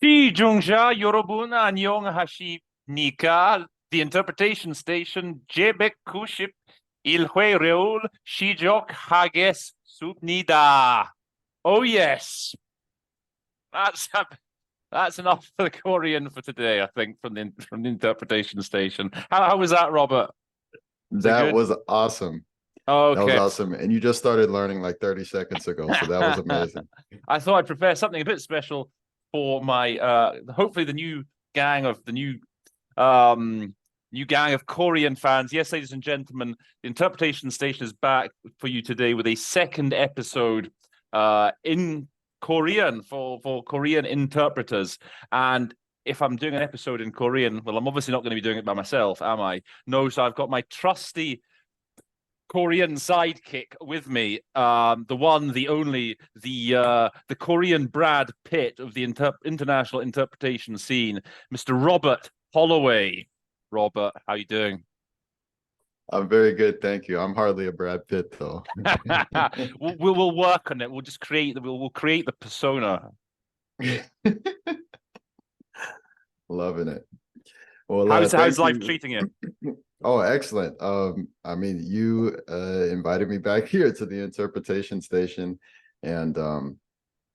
Jungja Yorobun Anyong Hashi Nika, the interpretation station, Jebek Kuship, Ilhwe Reul, Shijok Hages Subnida. Oh yes. That's that's enough for the Korean for today, I think, from the interpretation station. How was that, Robert? Was it That good? was awesome. That was Okay. awesome. And you just started learning like 30 seconds ago, so that was amazing. I thought I'd prepare something a bit special for my hopefully the new gang of the new gang of Korean fans. Yes, ladies and gentlemen, the interpretation station is back for you today with a second episode in Korean for Korean interpreters. And if I'm doing an episode in Korean, well, I'm obviously not going to be doing it by myself, am I? No, so I've got my trusty Korean sidekick with me, the one, the only, the Korean Brad Pitt of the international interpretation scene, Mr. Robert Holloway. Robert, how you doing? I'm very good, thank you. I'm hardly a Brad Pitt though. we'll work on it. We'll just we'll create the persona. Loving it. Well, How's thank life you. treating you? Oh, excellent. I mean, you invited me back here to the interpretation station, and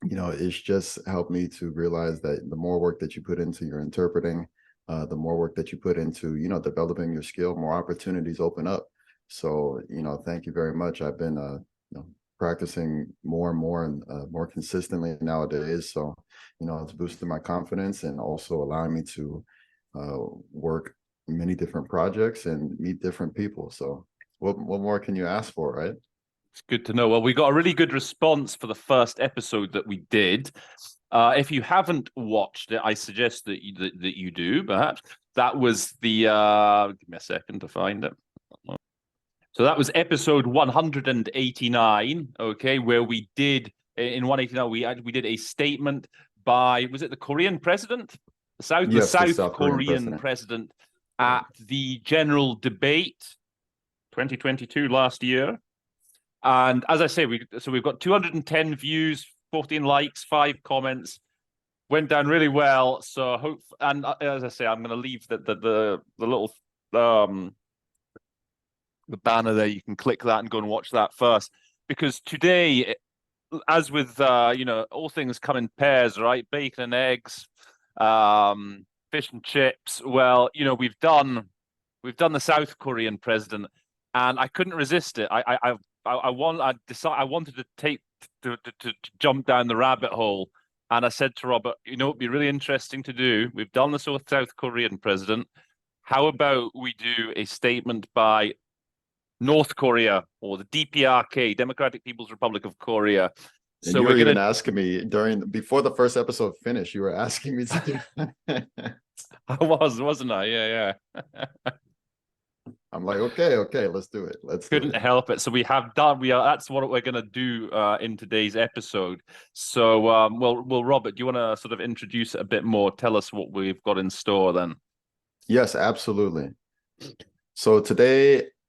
it's just helped me to realize that the more work that you put into your interpreting, the more work that you put into, developing your skill, more opportunities open up. So, thank you very much. I've been, practicing more and more and more consistently nowadays. So, it's boosting my confidence and also allowing me to work many different projects and meet different people. So, what more can you ask for, right? It's good to know. Well, we got a really good response for the first episode that we did. If you haven't watched it, I suggest that you do. Perhaps that was the. Give me a second to find it. So that was episode 189. Okay, where we did in 189 we did a statement by, was it the Korean president, the Yes, the South South Korean Korean president. president at the general debate 2022 last year. And as I say, we've got 210 views, 14 likes, 5 comments. Went down really well. So as I say, I'm going to leave the little the banner there. You can click that and go and watch that first, because today, as with all things come in pairs, right? Bacon and eggs, fish and chips. Well, we've done the South Korean president, and I couldn't resist it. I wanted to to jump down the rabbit hole, and I said to Robert, it'd be really interesting to do. We've done this with South Korean president. How about we do a statement by North Korea, or the DPRK, Democratic People's Republic of Korea? And So you we're were even gonna. asking me before the first episode finished, you were asking me to do. I wasn't I? Yeah, yeah. I'm like, okay, let's do it. Let's do Couldn't it. help it. So we have done. That's what we're going to do in today's episode. So, well, Robert, do you want to sort of introduce it a bit more? Tell us what we've got in store then. Yes, absolutely. So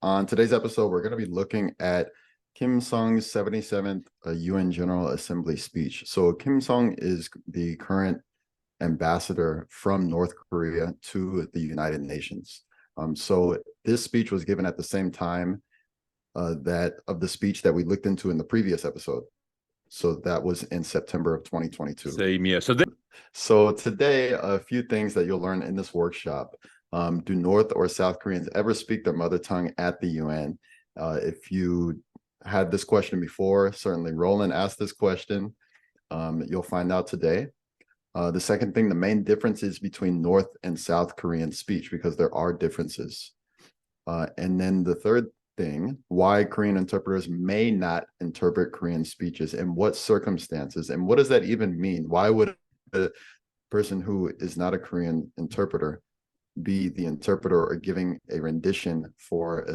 on today's episode, we're going to be looking at Kim Sung's 77th UN General Assembly speech. So Kim Sung is the current ambassador from North Korea to the United Nations. So this speech was given at the same time that of the speech that we looked into in the previous episode. So that was in September of 2022. Same year. So today, a few things that you'll learn in this workshop. Do North or South Koreans ever speak their mother tongue at the UN? If you had this question before, certainly Roland asked this question. You'll find out today. The second thing, the main differences between North and South Korean speech, because there are differences. And then the third thing, why Korean interpreters may not interpret Korean speeches, and what circumstances, and what does that even mean? Why would a person who is not a Korean interpreter be the interpreter or giving a rendition for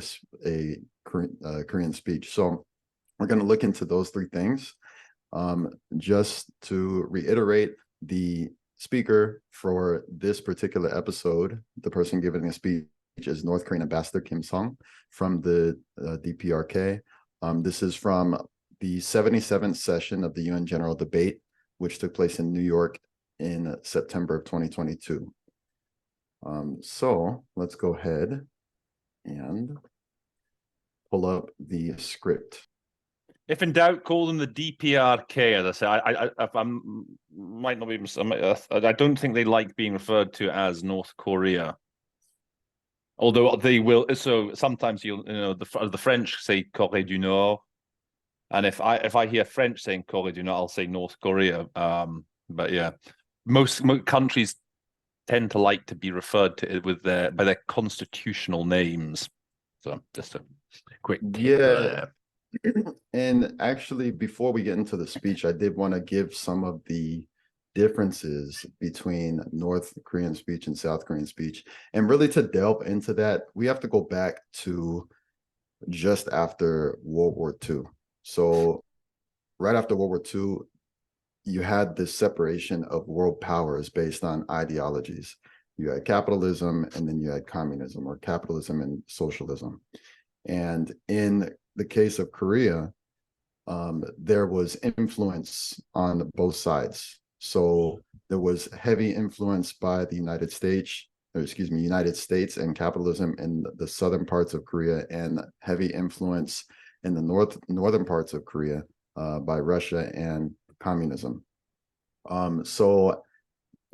a Korean speech? So we're going to look into those three things. Just to reiterate, the speaker for this particular episode, the person giving a speech, is North Korean Ambassador Kim Sung from the DPRK. This is from the 77th session of the UN General Debate, which took place in New York in September of 2022. So let's go ahead and pull up the script. If in doubt, call them the DPRK. As I say, I might not be. I don't think they like being referred to as North Korea. Although they will. So sometimes the French say Corée du Nord, and if I hear French saying Corée du Nord, I'll say North Korea. But yeah, most countries tend to like to be referred to by their constitutional names. So just a quick tip there. And actually, before we get into the speech, I did want to give some of the differences between North Korean speech and South Korean speech. And really, to delve into that, we have to go back to just after World War II. So right after World War II, you had this separation of world powers based on ideologies. You had capitalism, and then you had communism, or capitalism and socialism. And in the case of Korea, there was influence on both sides. So there was heavy influence by the United States and capitalism in the southern parts of Korea, and heavy influence in the northern parts of Korea by Russia and communism. So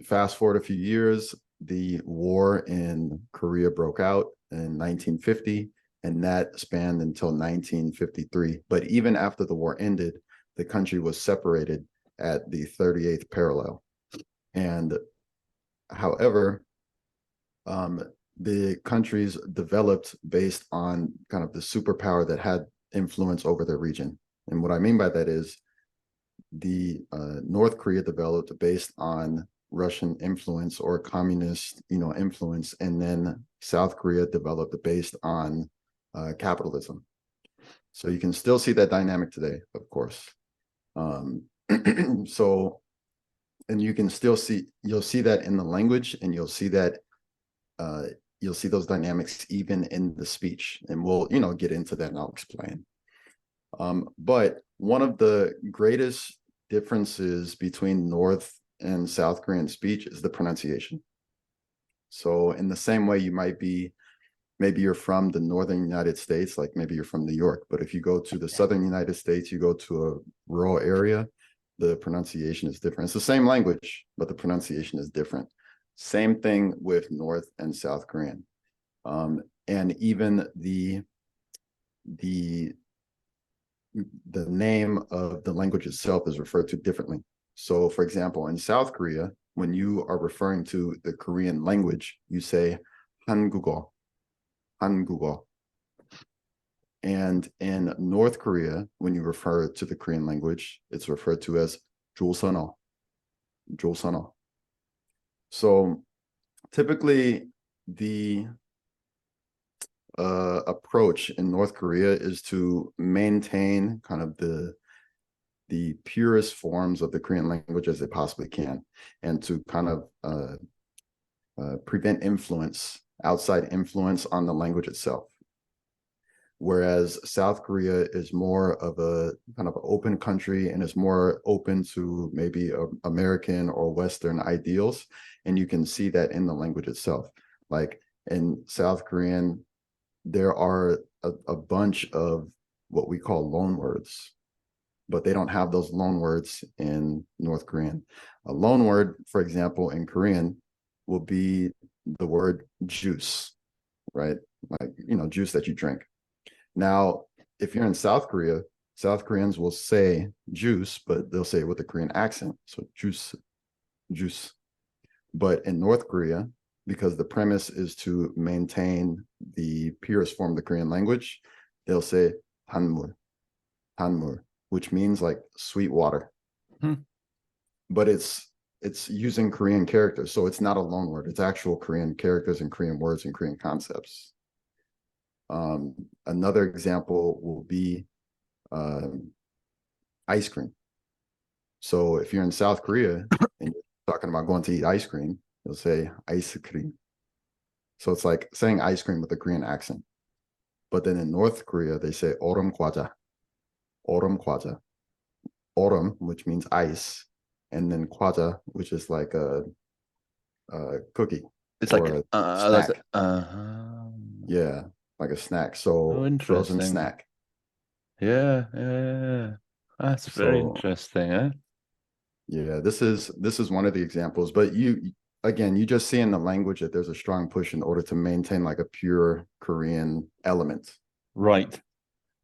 fast forward a few years, the war in Korea broke out in 1950. And that spanned until 1953. But even after the war ended, the country was separated at the 38th parallel. And however, the countries developed based on kind of the superpower that had influence over their region. And what I mean by that is the North Korea developed based on Russian influence or communist, influence, and then South Korea developed based on capitalism. So you can still see that dynamic today, of course. So, and you can still you'll see that in the language, and you'll see that you'll see those dynamics even in the speech, and we'll get into that and I'll explain. But one of the greatest differences between North and South Korean speech is the pronunciation. So in the same way, you might be, maybe you're from the northern United States, like maybe you're from New York, but if you go to the southern United States, you go to a rural area, the pronunciation is different. It's the same language, but the pronunciation is different. Same thing with North and South Korean. And even the name of the language itself is referred to differently. So for example, in South Korea, when you are referring to the Korean language, you say 한국어. And in North Korea, when you refer to the Korean language, it's referred to as 조선어. So typically the approach in North Korea is to maintain kind of the purest forms of the Korean language as they possibly can, and to kind of prevent outside influence on the language itself. Whereas South Korea is more of a kind of open country and is more open to maybe American or Western ideals. And you can see that in the language itself. Like in South Korean, there are a bunch of what we call loan words, but they don't have those loan words in North Korean. A loan word, for example, in Korean will be the word juice, right? Like, juice that you drink. Now, if you're in South Korea, South Koreans will say juice, but they'll say it with a Korean accent. So juice. But in North Korea, because the premise is to maintain the purest form of the Korean language, they'll say hanmur, which means like sweet water. But it's using Korean characters. So it's not a loan word. It's actual Korean characters and Korean words and Korean concepts. Another example will be ice cream. So if you're in South Korea and you're talking about going to eat ice cream, you'll say ice cream. So it's like saying ice cream with a Korean accent. But then in North Korea, they say 얼음 과자. 얼음, which means ice, and then kwaja, which is like a cookie. It's or like a that's snack. Yeah, like a snack. oh, So frozen interesting. snack. Yeah, yeah. That's very So interesting, eh? yeah, this is one of the examples. But you just see in the language that there's a strong push in order to maintain like a pure Korean element. Right.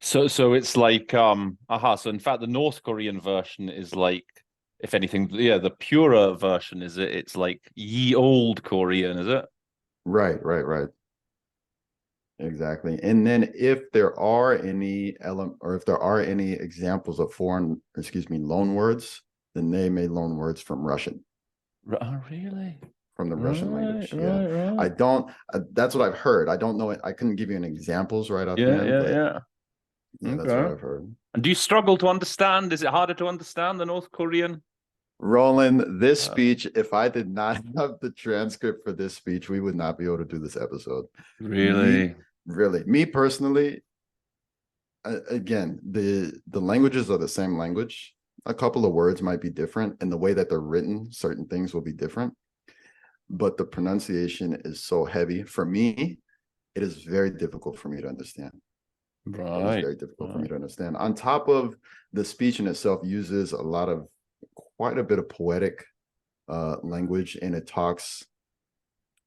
So it's like so in fact the North Korean version is like, if anything, yeah, the purer version is it's like ye old Korean, is it? Right. Exactly. And then if there are any if there are any examples of loan words, then they may loan words from Russian, Oh, really? from the Russian Right, language. Yeah. right. I don't, that's what I've heard. I don't know it. I couldn't give you any examples right Yeah, offhand, yeah, but yeah. yeah, that's what Okay. I've heard. And do you struggle to understand? Is it harder to understand the North Korean? Roland, this Uh, speech, if I did not have the transcript for this speech, we would not be able to do this episode. Me, really? really, me personally, again, the languages are the same language. A couple of words might be different, and the way that they're written, certain things will be different. But the pronunciation is so heavy. For me, it is very difficult for me to understand. It is Right. very difficult for me Right. to understand. On top of the speech in itself uses quite a bit of poetic language, and it talks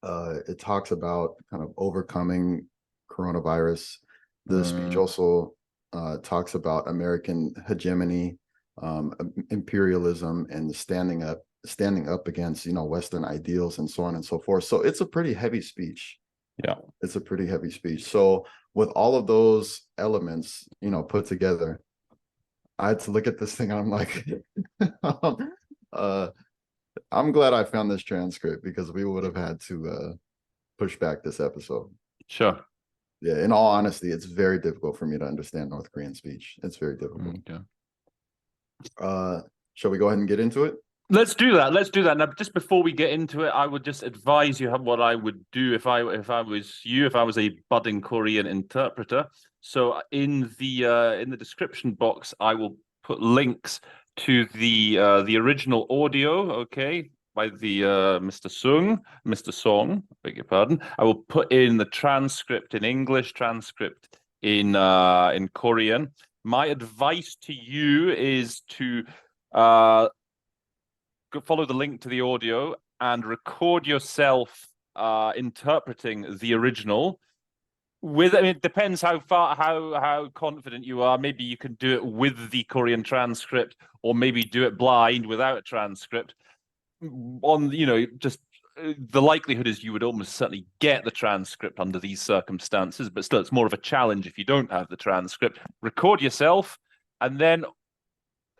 about kind of overcoming coronavirus. The speech also talks about American hegemony, imperialism, and standing up against Western ideals and so on and so forth. So it's a pretty heavy speech. Yeah. It's a pretty heavy speech. So with all of those elements, put together, I had to look at this thing and I'm like, uh, I'm glad I found this transcript because we would have had to push back this episode. Sure. Yeah, in all honesty, it's very difficult for me to understand North Korean speech. It's very difficult. Okay. Shall we go ahead and get into it? Let's do that. Let's do that. Now, just before we get into it, I would just advise you what I would do if I was you, if I was a budding Korean interpreter. So in the description box, I will put links to the original audio, okay, by the Mr. Song, beg your pardon. I will put in the transcript in English, transcript in Korean. My advice to you is to follow the link to the audio and record yourself interpreting the original. It depends how confident you are. Maybe you can do it with the Korean transcript, or maybe do it blind without a transcript. Just the likelihood is you would almost certainly get the transcript under these circumstances, but still, it's more of a challenge if you don't have the transcript. Record yourself, and then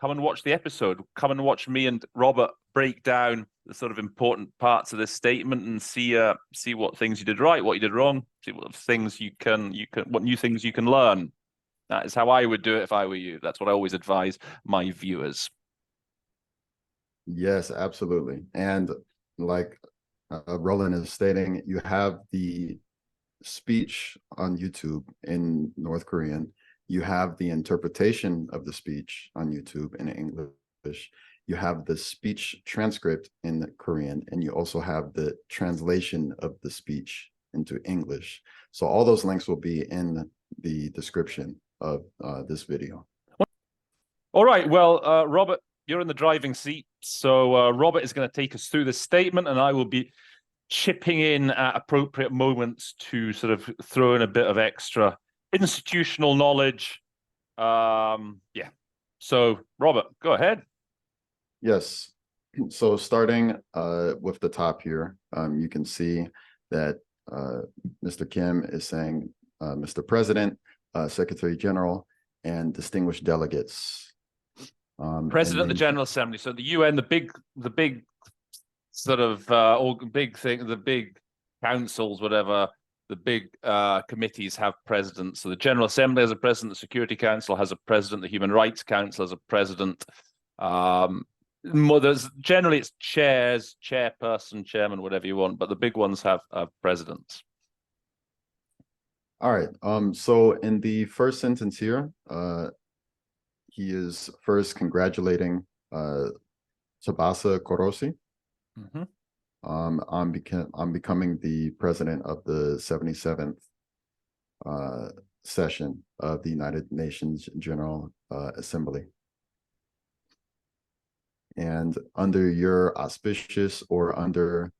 come and watch the episode. Come and watch me and Robert break down the sort of important parts of this statement and see what things you did right, what you did wrong, see what things what new things you can learn. That is how I would do it if I were you. That's what I always advise my viewers. Yes, absolutely. And like Roland is stating, you have the speech on YouTube in North Korean. You have the interpretation of the speech on YouTube in English. You have the speech transcript in Korean, and you also have the translation of the speech into English. So all those links will be in the description of this video. All right. Well, Robert, you're in the driving seat. So Robert is going to take us through the statement, and I will be chipping in at appropriate moments to sort of throw in a bit of extra institutional knowledge. Yeah. So, Robert, go ahead. Yes. So starting with the top here, you can see that Mr. Kim is saying, Mr. President, Secretary General, and distinguished delegates. President of the then, General Assembly. So the UN, the big sort of big thing, the big councils, whatever, the big committees have presidents. So the General Assembly has a president, the Security Council has a president, the Human Rights Council has a president. There's generally it's chairs, chairperson, chairman, whatever you want, but the big ones have presidents. all right. So in the first sentence here, he is first congratulating Tsubasa Korosi. Mhm. I'm becoming the president of the 77th session of the United Nations General Assembly. And under your auspicious or under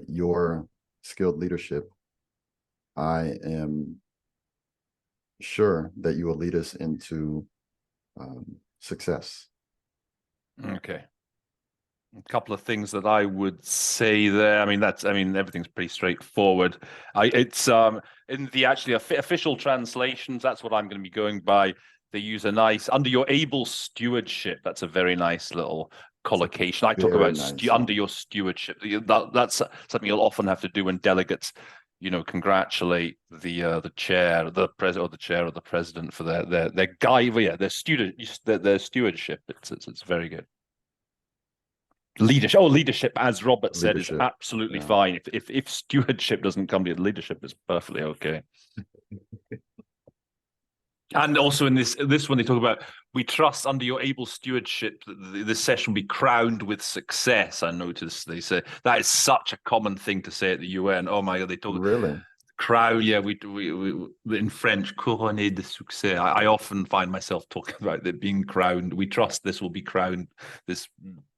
your skilled leadership, I am sure that you will lead us into success. Okay. A couple of things that I would say there. I mean, everything's pretty straightforward. It's in the actually official translations, that's what I'm going to be going by. They use a nice under your able stewardship. That's a very nice little collocation. I talk about nice, under your stewardship. That's something you'll often have to do when delegates, congratulate the chair, the president, or the chair, or the president for their guide. Well, yeah, their stewardship. It's very good. Leadership, as Robert said, is absolutely fine. If stewardship doesn't come to leadership, is perfectly okay. And also in this one, they talk about, we trust under your able stewardship that this session will be crowned with success. I noticed they say that is such a common thing to say at the UN. Oh my God, they talk really crown. Yeah, we in French, couronné de succès. I often find myself talking about it being crowned. We trust this will be crowned. This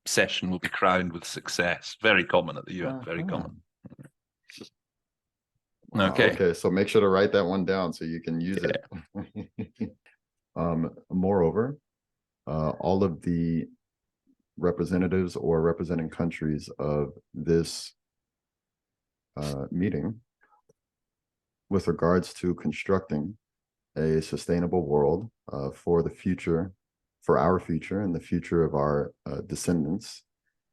session will be crowned with success. Very common at the UN. Very common. Okay. Okay, so make sure to write that one down so you can use it. Moreover, all of the representatives or representing countries of this meeting with regards to constructing a sustainable world for the future, for our future and the future of our descendants,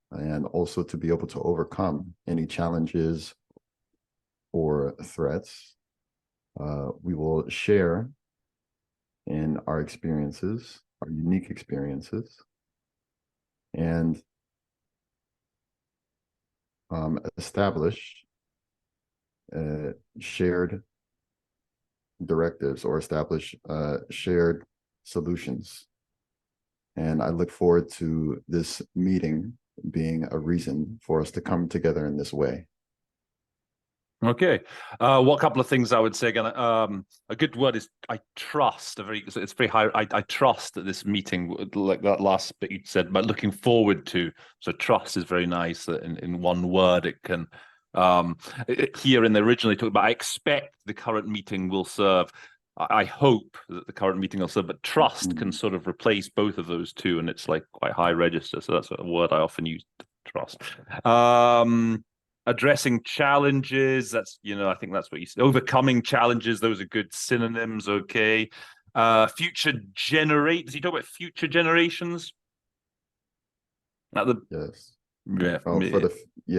and also to be able to overcome any challenges or threats. We will share in our experiences, our unique experiences, and establish shared directives or establish shared solutions. And I look forward to this meeting being a reason for us to come together in this way. Okay. What couple of things I would say again? A good word is I trust. It's very high. I trust that this meeting, like that last bit you said, but looking forward to. So trust is very nice. That in one word it can. Here in the originally talk about, I expect the current meeting will serve. I hope that the current meeting will serve, but trust can sort of replace both of those two, and it's like quite high register. So that's a word I often use. Trust. Addressing challenges, I think that's what you said. Overcoming challenges, those are good synonyms. Okay. Future generate, does he talk about future generations? Yes. Yeah.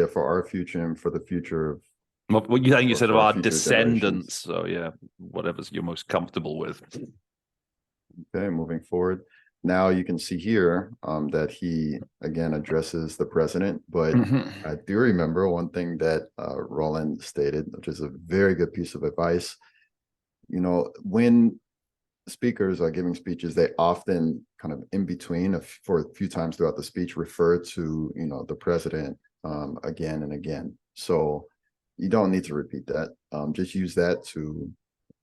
For our future and for the future of what you think you said of our descendants. So yeah, whatever's you're most comfortable with. Okay, moving forward. Now you can see here that he again addresses the president, but I do remember one thing that Roland stated, which is a very good piece of advice. When speakers are giving speeches, they often kind of in between for a few times throughout the speech refer to the president again and again. So you don't need to repeat that. Just use that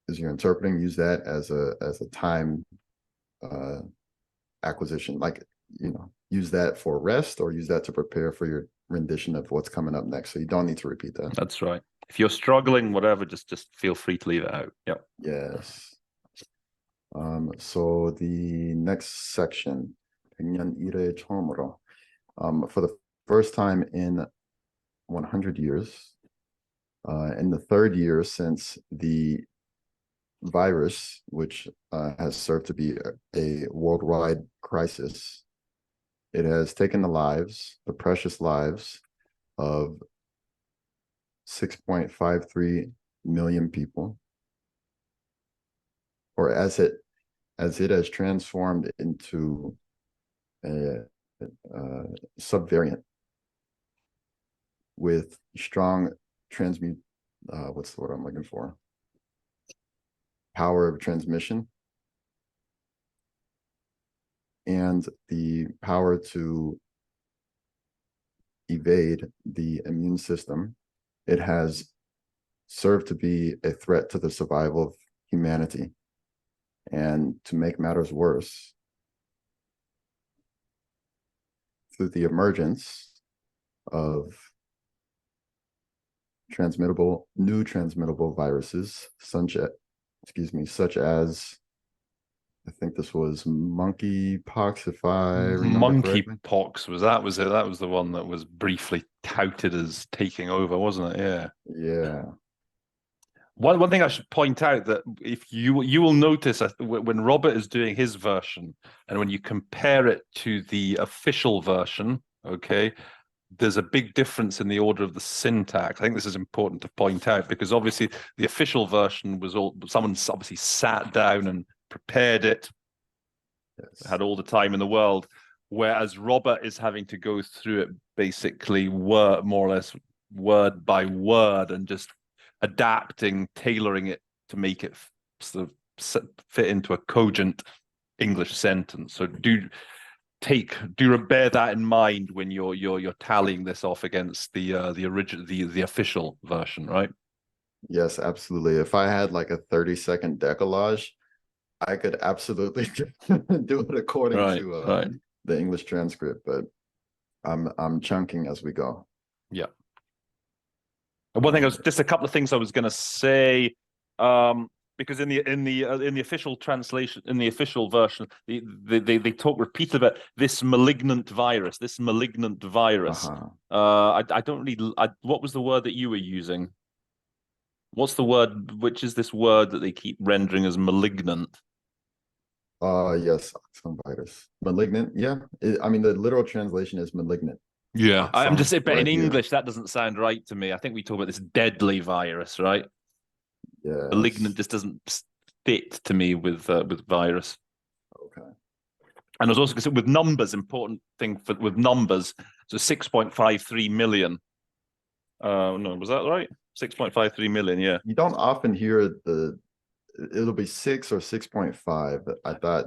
as you're interpreting, use that as a time acquisition, use that for rest or use that to prepare for your rendition of what's coming up next. So you don't need to repeat that. That's right. If you're struggling, whatever, just feel free to leave it out. Yep. Yes. So the next section, 100년 일의 처음으로, for the first time in 100 years, in the third year since the virus, which has served to be a worldwide crisis, it has taken the precious lives of 6.53 million people, or as it has transformed into a subvariant with strong what's the word I'm looking for? Power of transmission and the power to evade the immune system, it has served to be a threat to the survival of humanity. And to make matters worse, through the emergence of new transmittable viruses, such as I think this was monkeypox, if I remember correctly. Monkeypox was it. That was the one that was briefly touted as taking over, wasn't it? Yeah. Yeah. One thing I should point out, that if you will notice when Robert is doing his version, and when you compare it to the official version, okay, there's a big difference in the order of the syntax. I think this is important to point out, because obviously the official version was someone obviously sat down and prepared it, Yes. had all the time in the world, whereas Robert is having to go through it basically more or less word by word, and just adapting, tailoring it to make it sort of fit into a cogent English sentence. So do bear that in mind when you're tallying this off against the original, the official version, right? Yes, absolutely. If I had like a 30-second decollage, I could absolutely do it according to the English transcript, but I'm chunking as we go. Yeah. And one thing, just a couple of things I was going to say, because in the official translation, in the official version, they talk repeatedly about this malignant virus. I don't really. What was the word that you were using? What's the word? Which is this word that they keep rendering as malignant? Yes, virus. Malignant. Yeah. I mean, the literal translation is malignant. Yeah, I'm just saying, but right in here. English, that doesn't sound right to me. I think we talk about this deadly virus, right? Yeah. Malignant just doesn't fit to me with virus. Okay. And I was also going to say, with numbers, important thing with numbers, so 6.53 million. No, was that right? 6.53 million, yeah. You don't often hear it'll be 6 or 6.5, but I thought,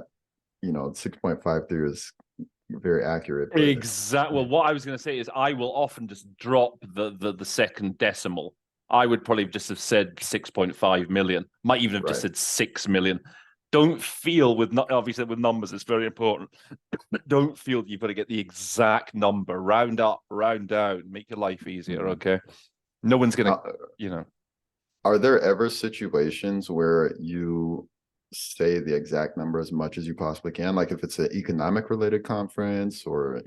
6.53 is very accurate. But... Exactly. Well, what I was going to say is I will often just drop the second decimal. I would probably just have said 6.5 million. Might even have just said 6 million. Don't feel obviously with numbers, it's very important. Don't feel that you've got to get the exact number. Round up, round down, make your life easier. Okay. No one's going to, Are there ever situations where you say the exact number as much as you possibly can? Like if it's an economic related conference or,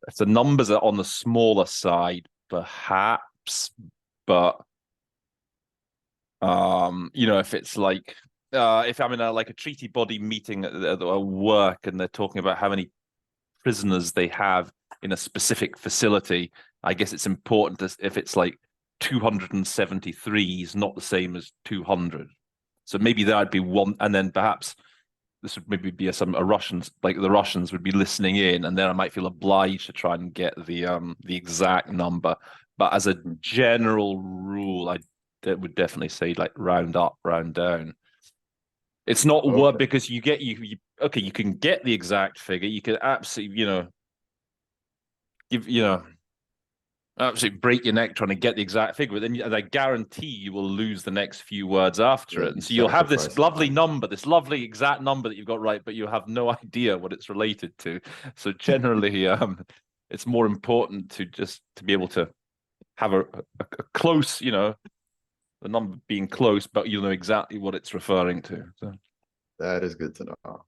if the numbers are on the smaller side, perhaps, but if it's like if I'm in a treaty body meeting at work and they're talking about how many prisoners they have in a specific facility, I guess it's important if it's like 273 is not the same as 200. So maybe that'd be one, and then perhaps this would maybe be a Russians, like the Russians would be listening in, and then I might feel obliged to try and get the exact number. But as a general rule, I would definitely say like round up, round down. It's not what, because you can get the exact figure. You can absolutely, absolutely break your neck trying to get the exact figure. But then I guarantee you will lose the next few words after it. And so you'll have this lovely number, this lovely exact number that you've got right, but you have no idea what it's related to. So generally, it's more important to be able to have a close, the number being close, but you'll know exactly what it's referring to. So that is good to know.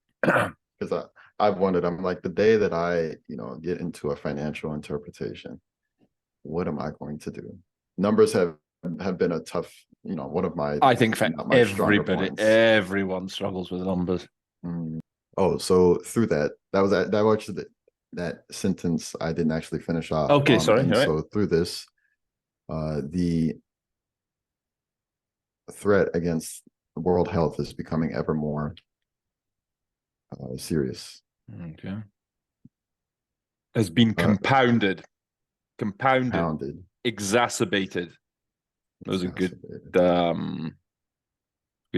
Because I've wondered, I'm like, the day that I, get into a financial interpretation, what am I going to do? Numbers have been a tough, one of my, I think for everybody, everyone struggles with numbers. Oh, so through that was actually that sentence I didn't actually finish off. Okay, sorry. And so through this, the threat against world health is becoming ever more serious. Okay. Has been compounded, exacerbated. Those are good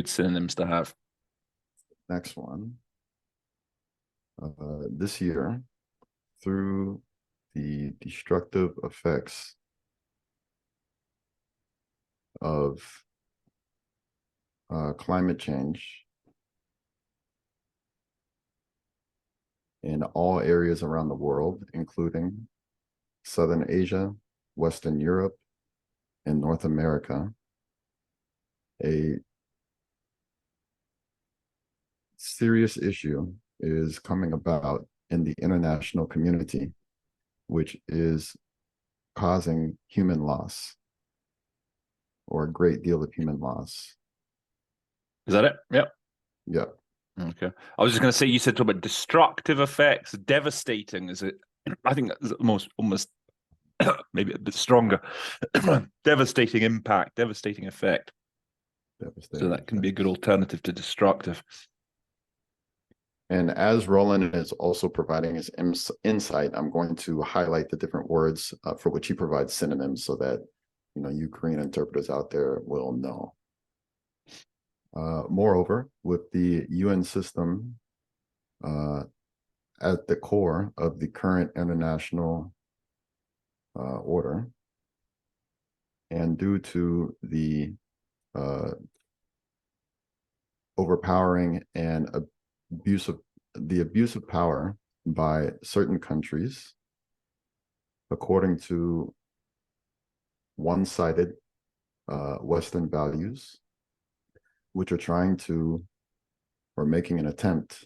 synonyms to have. Next one. This year, through the destructive effects of climate change in all areas around the world, including Southern Asia, Western Europe, and North America. A serious issue is coming about in the international community, which is causing human loss, or a great deal of human loss. Is that it? Yep. Yeah. Okay. I was just going to say, you said talk about destructive effects, devastating. Is it? I think that's almost maybe a bit stronger. Devastating impact, devastating effect. So that can be a good alternative to destructive. And as Roland is also providing his insight, I'm going to highlight the different words for which he provides synonyms so that you Korean interpreters out there will know. Moreover, with the UN system at the core of the current international order, and due to the overpowering and abuse of power by certain countries, according to one-sided Western values, which are trying to, or making an attempt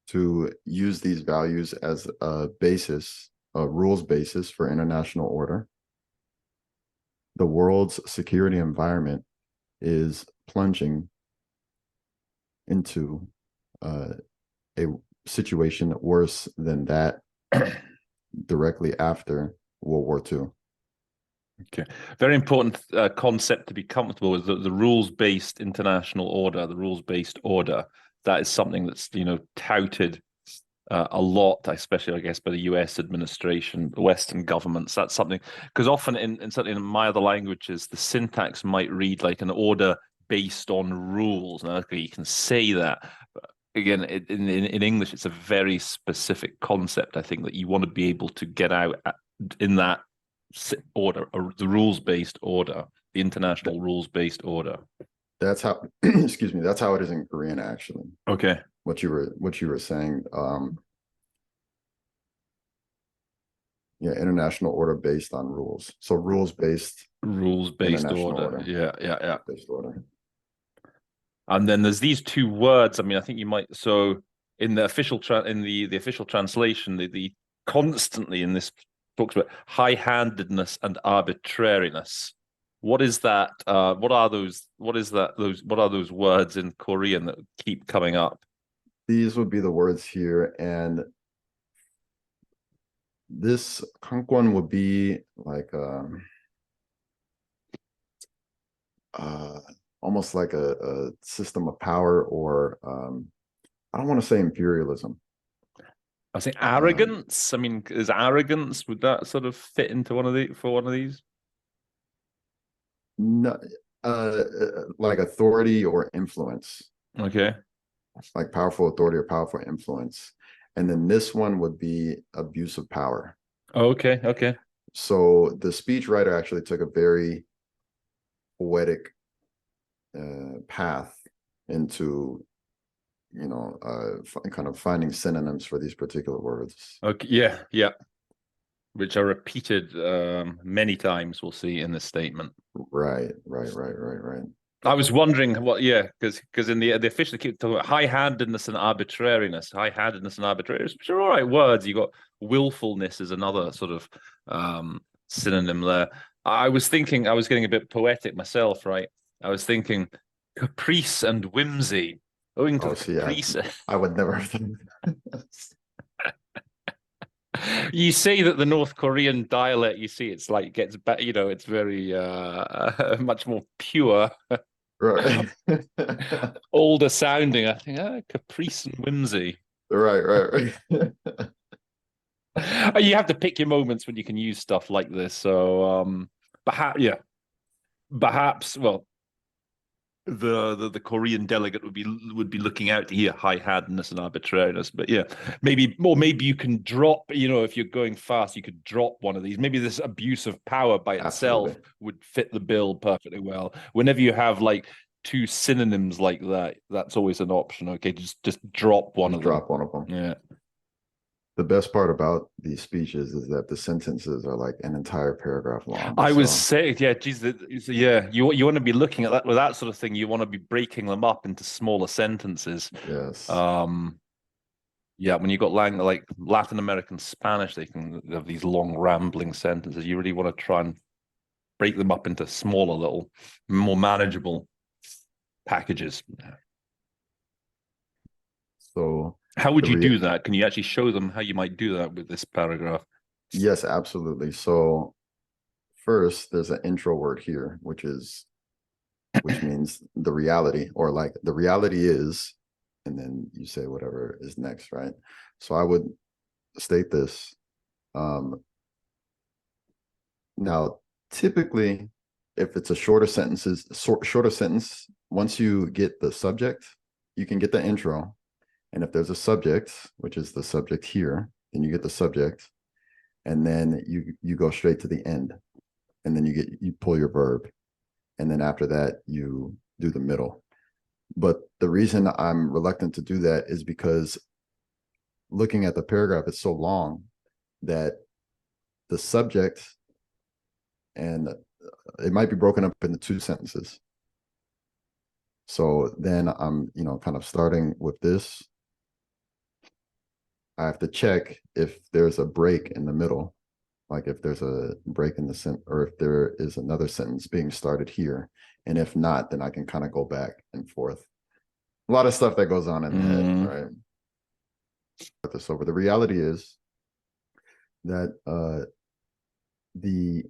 to use these values as a basis, a rules basis for international order. The world's security environment is plunging into a situation worse than that directly after World War II. Okay, very important concept to be comfortable with, the rules-based international order, the rules-based order. That is something that's touted a lot, especially I guess by the US administration, the Western governments. That's something, because often certainly in my other languages, the syntax might read like an order based on rules. Now, okay, you can say that, but again, in English, it's a very specific concept. I think that you want to be able to get out in that order, the rules-based order, the international rules-based order. That's how excuse me, that's how it is in Korean, actually. Okay. What you were saying, yeah, international order based on rules. So rules-based order. Yeah. Based order. And then there's these two words. I mean, I think you might, so in the official the official translation, the constantly in this talks about high-handedness and arbitrariness. What is that? What are those words in Korean that keep coming up? These would be the words here, and this Kangkwon would be like almost like a system of power, or I don't want to say imperialism. I think arrogance. I mean, is arrogance, would that sort of fit into one of these? No, like authority or influence. Okay. Like powerful authority or powerful influence. And then this one would be abuse of power. Okay. So the speechwriter actually took a very poetic path into kind of finding synonyms for these particular words. Okay, yeah, which are repeated many times, we'll see in this statement. Right. I was wondering because in the official keep talking about high-handedness and arbitrariness, which are all right words. You got willfulness is another sort of synonym there. I was getting a bit poetic myself, right? I was thinking caprice and whimsy. Owing to caprice. I would never have done that. You say that the North Korean dialect, it's like gets better, it's very much more pure, right? older sounding. I think caprice and whimsy. Right. You have to pick your moments when you can use stuff like this. So perhaps, well, the Korean delegate would be looking out to hear high-handedness and arbitrariness. But yeah, maybe you can drop, if you're going fast, you could drop one of these. Maybe this abuse of power by itself Absolutely. would fit the bill perfectly well. Whenever you have like two synonyms like that, that's always an option. Okay, just drop one Just of them. drop one of them. Yeah. The best part about these speeches is that the sentences are like an entire paragraph long. I was saying, yeah, geez, yeah, you want to be looking at that with that sort of thing. You want to be breaking them up into smaller sentences. Yes. Yeah, when you got like Latin American Spanish, they can have these long rambling sentences. You really want to try and break them up into smaller, little, more manageable packages. So how would you do that? Can you actually show them how you might do that with this paragraph? Yes, absolutely. So first, there's an intro word here, which means the reality, or like the reality is, and then you say whatever is next, right? So I would state this. Now, typically, if it's a shorter sentence, once you get the subject, you can get the intro. And if there's a subject, which is the subject here, then you get the subject, and then you go straight to the end, and then you pull your verb, and then after that you do the middle. But the reason I'm reluctant to do that is because looking at the paragraph, it's so long that the subject, and it might be broken up into two sentences. So then I'm, kind of starting with this. I have to check if there's a break in the middle, like if there's a break in the sentence, or if there is another sentence being started here. And if not, then I can kind of go back and forth. A lot of stuff that goes on in the head, right? Put this over. The reality is that the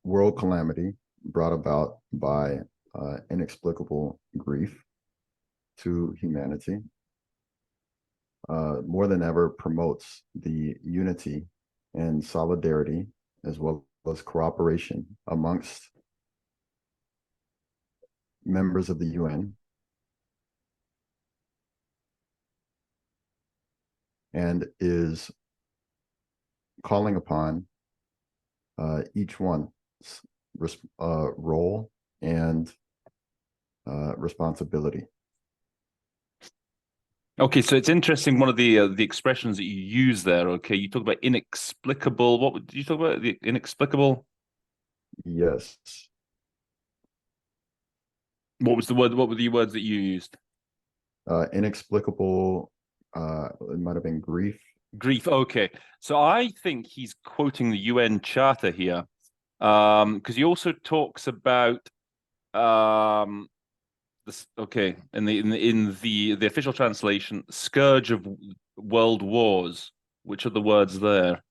world calamity brought about by inexplicable grief to humanity more than ever promotes the unity and solidarity, as well as cooperation amongst members of the UN, and is calling upon each one's role and responsibility. Okay, so it's interesting. One of the expressions that you use there. Okay, you talk about inexplicable. What did you talk about? The inexplicable. Yes. What was the word? What were the words that you used? Inexplicable. It might have been grief. Grief. Okay, so I think he's quoting the UN Charter here, because he also talks about this. Okay, in the official translation, scourge of world wars. Which are the words there?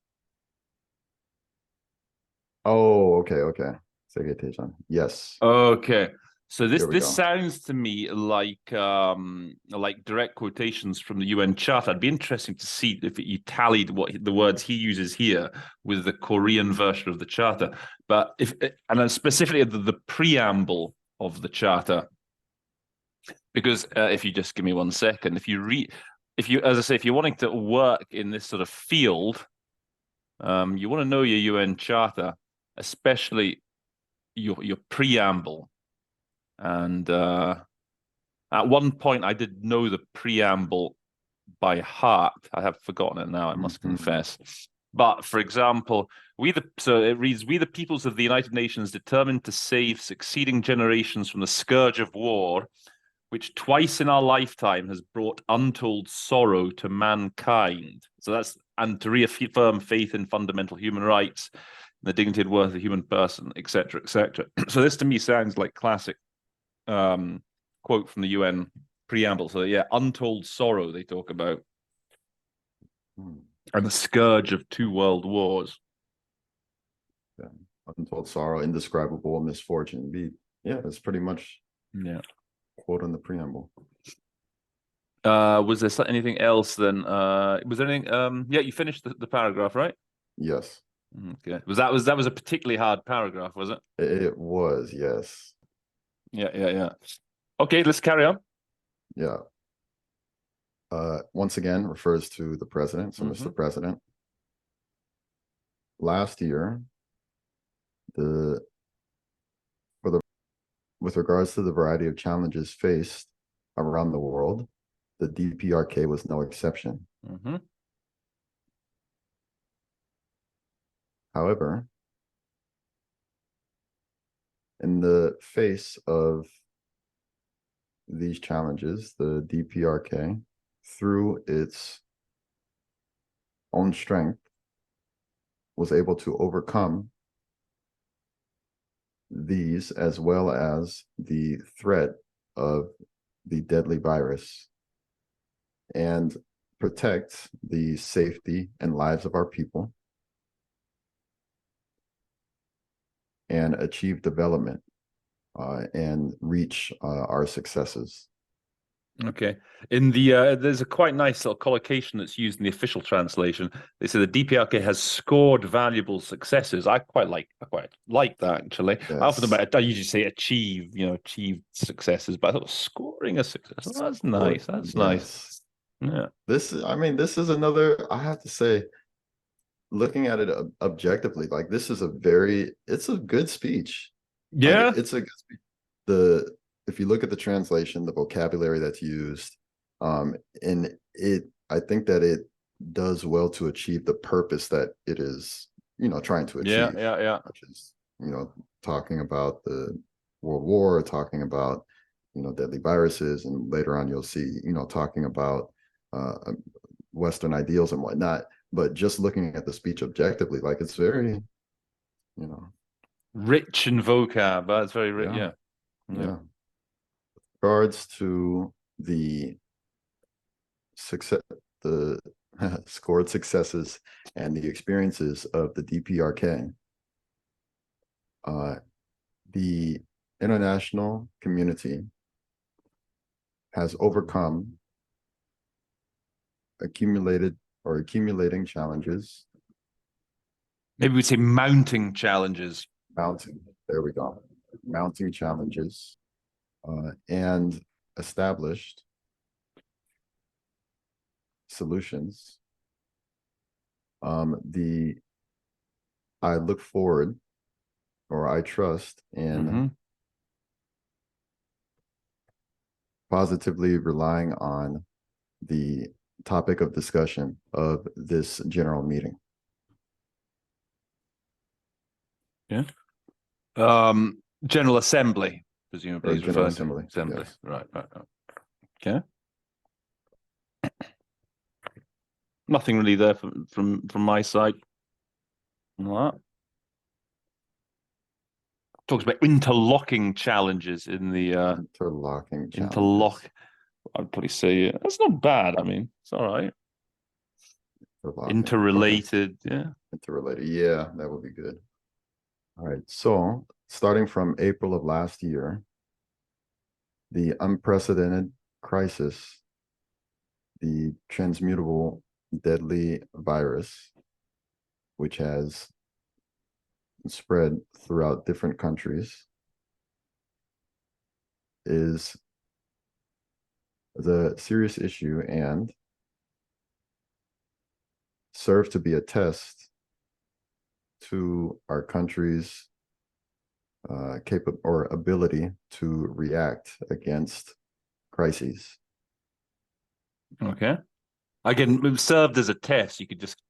Oh, okay. Segregation. Yes. Okay. So this Here we go. sounds to me like direct quotations from the UN Charter. It'd be interesting to see if you tallied what the words he uses here with the Korean version of the Charter. But and then specifically the preamble of the Charter, because if you just give me 1 second, as I say, if you're wanting to work in this sort of field, you want to know your UN Charter, especially your preamble. And at one point, I did know the preamble by heart. I have forgotten it now, I must confess. But for example, so it reads, "We, the peoples of the United Nations, determined to save succeeding generations from the scourge of war, which twice in our lifetime has brought untold sorrow to mankind." So that's, and to reaffirm faith in fundamental human rights, the dignity and worth of the human person, etc., etc. So this to me sounds like classic quote from the UN preamble. So yeah, untold sorrow they talk about, and the scourge of 2 world wars. Yeah. Untold sorrow, indescribable misfortune. That's pretty much quote on the preamble. Was there anything else then? Was there anything? Yeah, you finished the paragraph, right? Yes. Okay. Was a particularly hard paragraph, was it? It was, yes. Yeah. Okay, let's carry on. Yeah. Once again, refers to the president. So, Mr. President, last year, the for the with regards to the variety of challenges faced around the world, the DPRK was no exception. However, in the face of these challenges, the DPRK, through its own strength, was able to overcome these as well as the threat of the deadly virus and protect the safety and lives of our people and achieve development and reach our successes. Okay. In the there's a quite nice little collocation that's used in the official translation. They say the DPRK has scored valuable successes. I quite like that actually. Yes. I often I usually say achieve, achieve successes, but I thought scoring a success. Oh, that's nice. That's nice. Yeah. This is another, I have to say, looking at it objectively, like it's a good speech. Yeah. Like, it's a good speech. If you look at the translation, the vocabulary that's used, and I think that it does well to achieve the purpose that it is, trying to achieve. Yeah. Which is, talking about the World War, talking about, deadly viruses, and later on you'll see, talking about Western ideals and whatnot. But just looking at the speech objectively, like, it's very, rich in vocab. That's very rich. Yeah. Regards to the success, the scored successes and the experiences of the DPRK, the international community has overcome accumulating challenges. Maybe we'd say mounting challenges. There we go. Mounting challenges and established solutions. I look forward, or I trust in positively relying on the topic of discussion of this general meeting. Yeah. General Assembly, presumably. General Assembly. Yes. Right. Okay. Nothing really there from my side. What? Talks about interlocking challenges in the interlocking challenges. I'd probably say that's not bad. I mean, it's all right. Interrelated, okay. Yeah. Interrelated, yeah, that would be good. All right, so starting from April of last year, the unprecedented crisis, the transmutable deadly virus, which has spread throughout different countries, is the serious issue and serves to be a test to our country's ability to react against crises. Okay. Again, it served as a test. You could just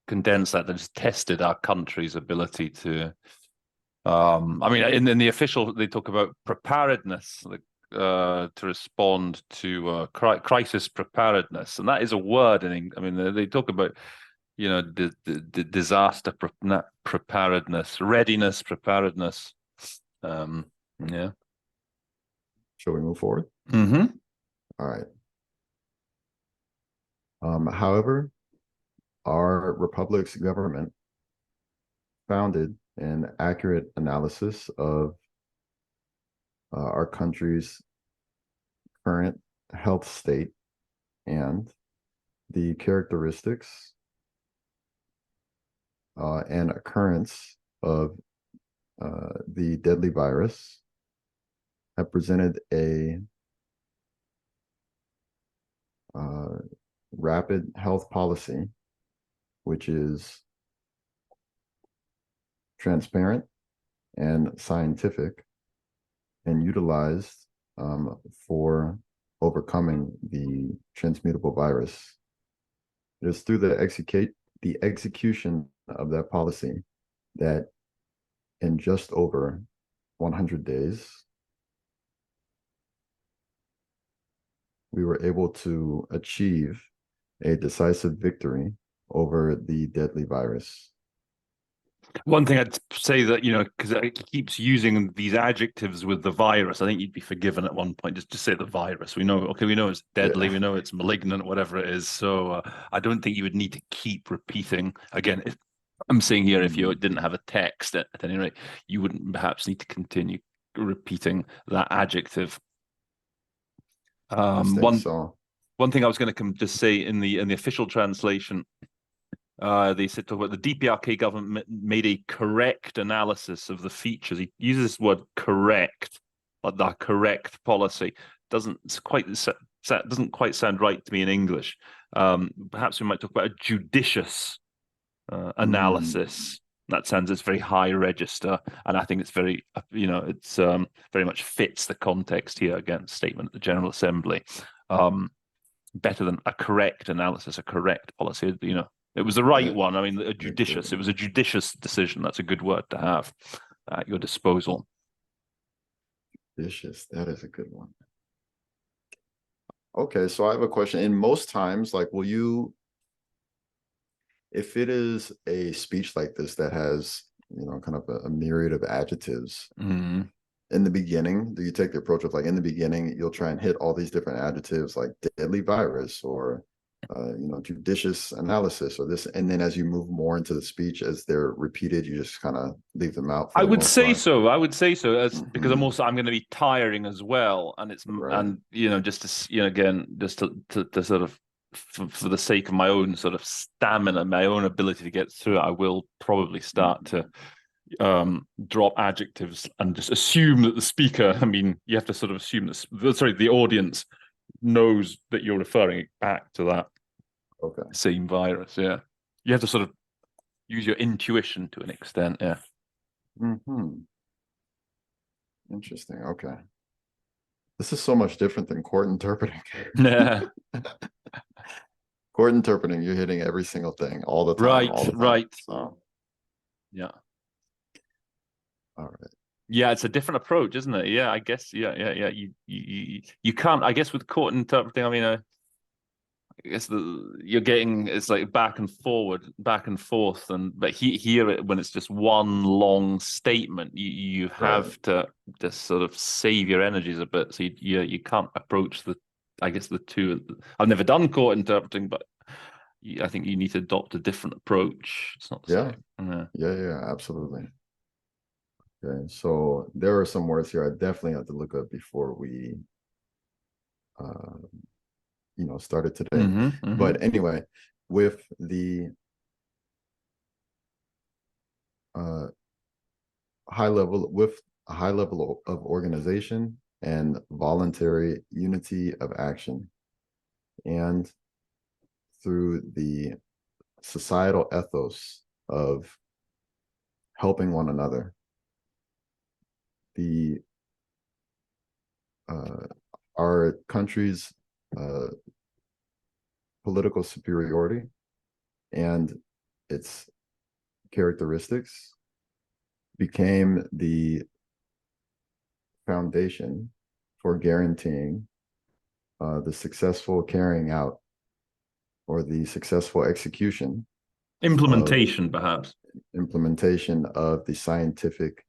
condense that. They just tested our country's ability to. I mean, in the official, they talk about preparedness, like to respond to crisis preparedness, and that is a word I mean, they talk about the disaster preparedness, readiness preparedness. Yeah. Shall we move forward? All right. However, our republic's government founded an accurate analysis of our country's current health state and the characteristics and occurrence of the deadly virus have presented a rapid health policy, which is transparent and scientific and utilized for overcoming the transmutable virus. It is through the execution of that policy that in just over 100 days, we were able to achieve a decisive victory over the deadly virus. One thing I'd say that, because it keeps using these adjectives with the virus, I think you'd be forgiven at one point. Just say the virus. We know it's deadly. Yeah. We know it's malignant, whatever it is. So I don't think you would need to keep repeating. Again, if I'm saying here, if you didn't have a text at any rate, you wouldn't perhaps need to continue repeating that adjective. One thing I was going to just say in the official translation, they said talk about the DPRK government made a correct analysis of the features. He uses this word correct, like the correct policy. Doesn't quite sound right to me in English. Perhaps we might talk about a judicious analysis. That sounds it's very high register, and I think it's very it's very much fits the context here. Again, statement at the General Assembly. Better than a correct analysis, a correct policy. It was the right one. I mean, it was a judicious decision. That's a good word to have at your disposal. Judicious, that is a good one. Okay, so I have a question. In most times, like, if it is a speech like this that has, kind of a myriad of adjectives, in the beginning, do you take the approach of, like, in the beginning, you'll try and hit all these different adjectives like deadly virus or judicious analysis or this, and then as you move more into the speech, as they're repeated, you just kind of leave them out? I would say so, because I'm going to be tiring as well, and it's right. And just to again, just to sort of for the sake of my own sort of stamina, my own ability to get through it, I will probably start to drop adjectives and just assume that the speaker, you have to sort of assume that the audience knows that you're referring back to that same virus. Yeah, you have to sort of use your intuition to an extent. Yeah. Interesting. Okay, this is so much different than court interpreting. Yeah. Court interpreting, you're hitting every single thing all the time. Right. So yeah. All right. Yeah, it's a different approach, isn't it? Yeah, I guess. Yeah. You can't. I guess with court interpreting, I guess you're getting it's like back and forth, but here when it's just one long statement, you have to just sort of save your energies a bit. So you can't approach the two. I've never done court interpreting, but I think you need to adopt a different approach. It's not the same. Yeah, absolutely. Okay, so there are some words here I definitely have to look up before we started today. But anyway, with the high level of organization and voluntary unity of action, and through the societal ethos of helping one another, our country's political superiority and its characteristics became the foundation for guaranteeing the successful carrying out or the successful implementation of the scientific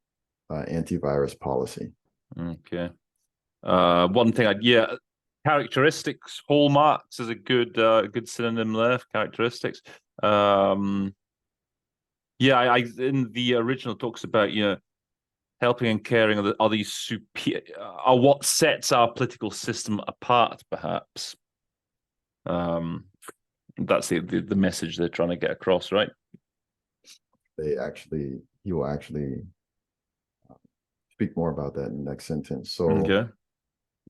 antivirus policy. Okay. One thing characteristics, hallmarks is a good synonym there. Characteristics. In the original talks about helping and caring are these superior, are what sets our political system apart, perhaps. That's the message they're trying to get across, right? he will actually speak more about that in the next sentence. So Okay.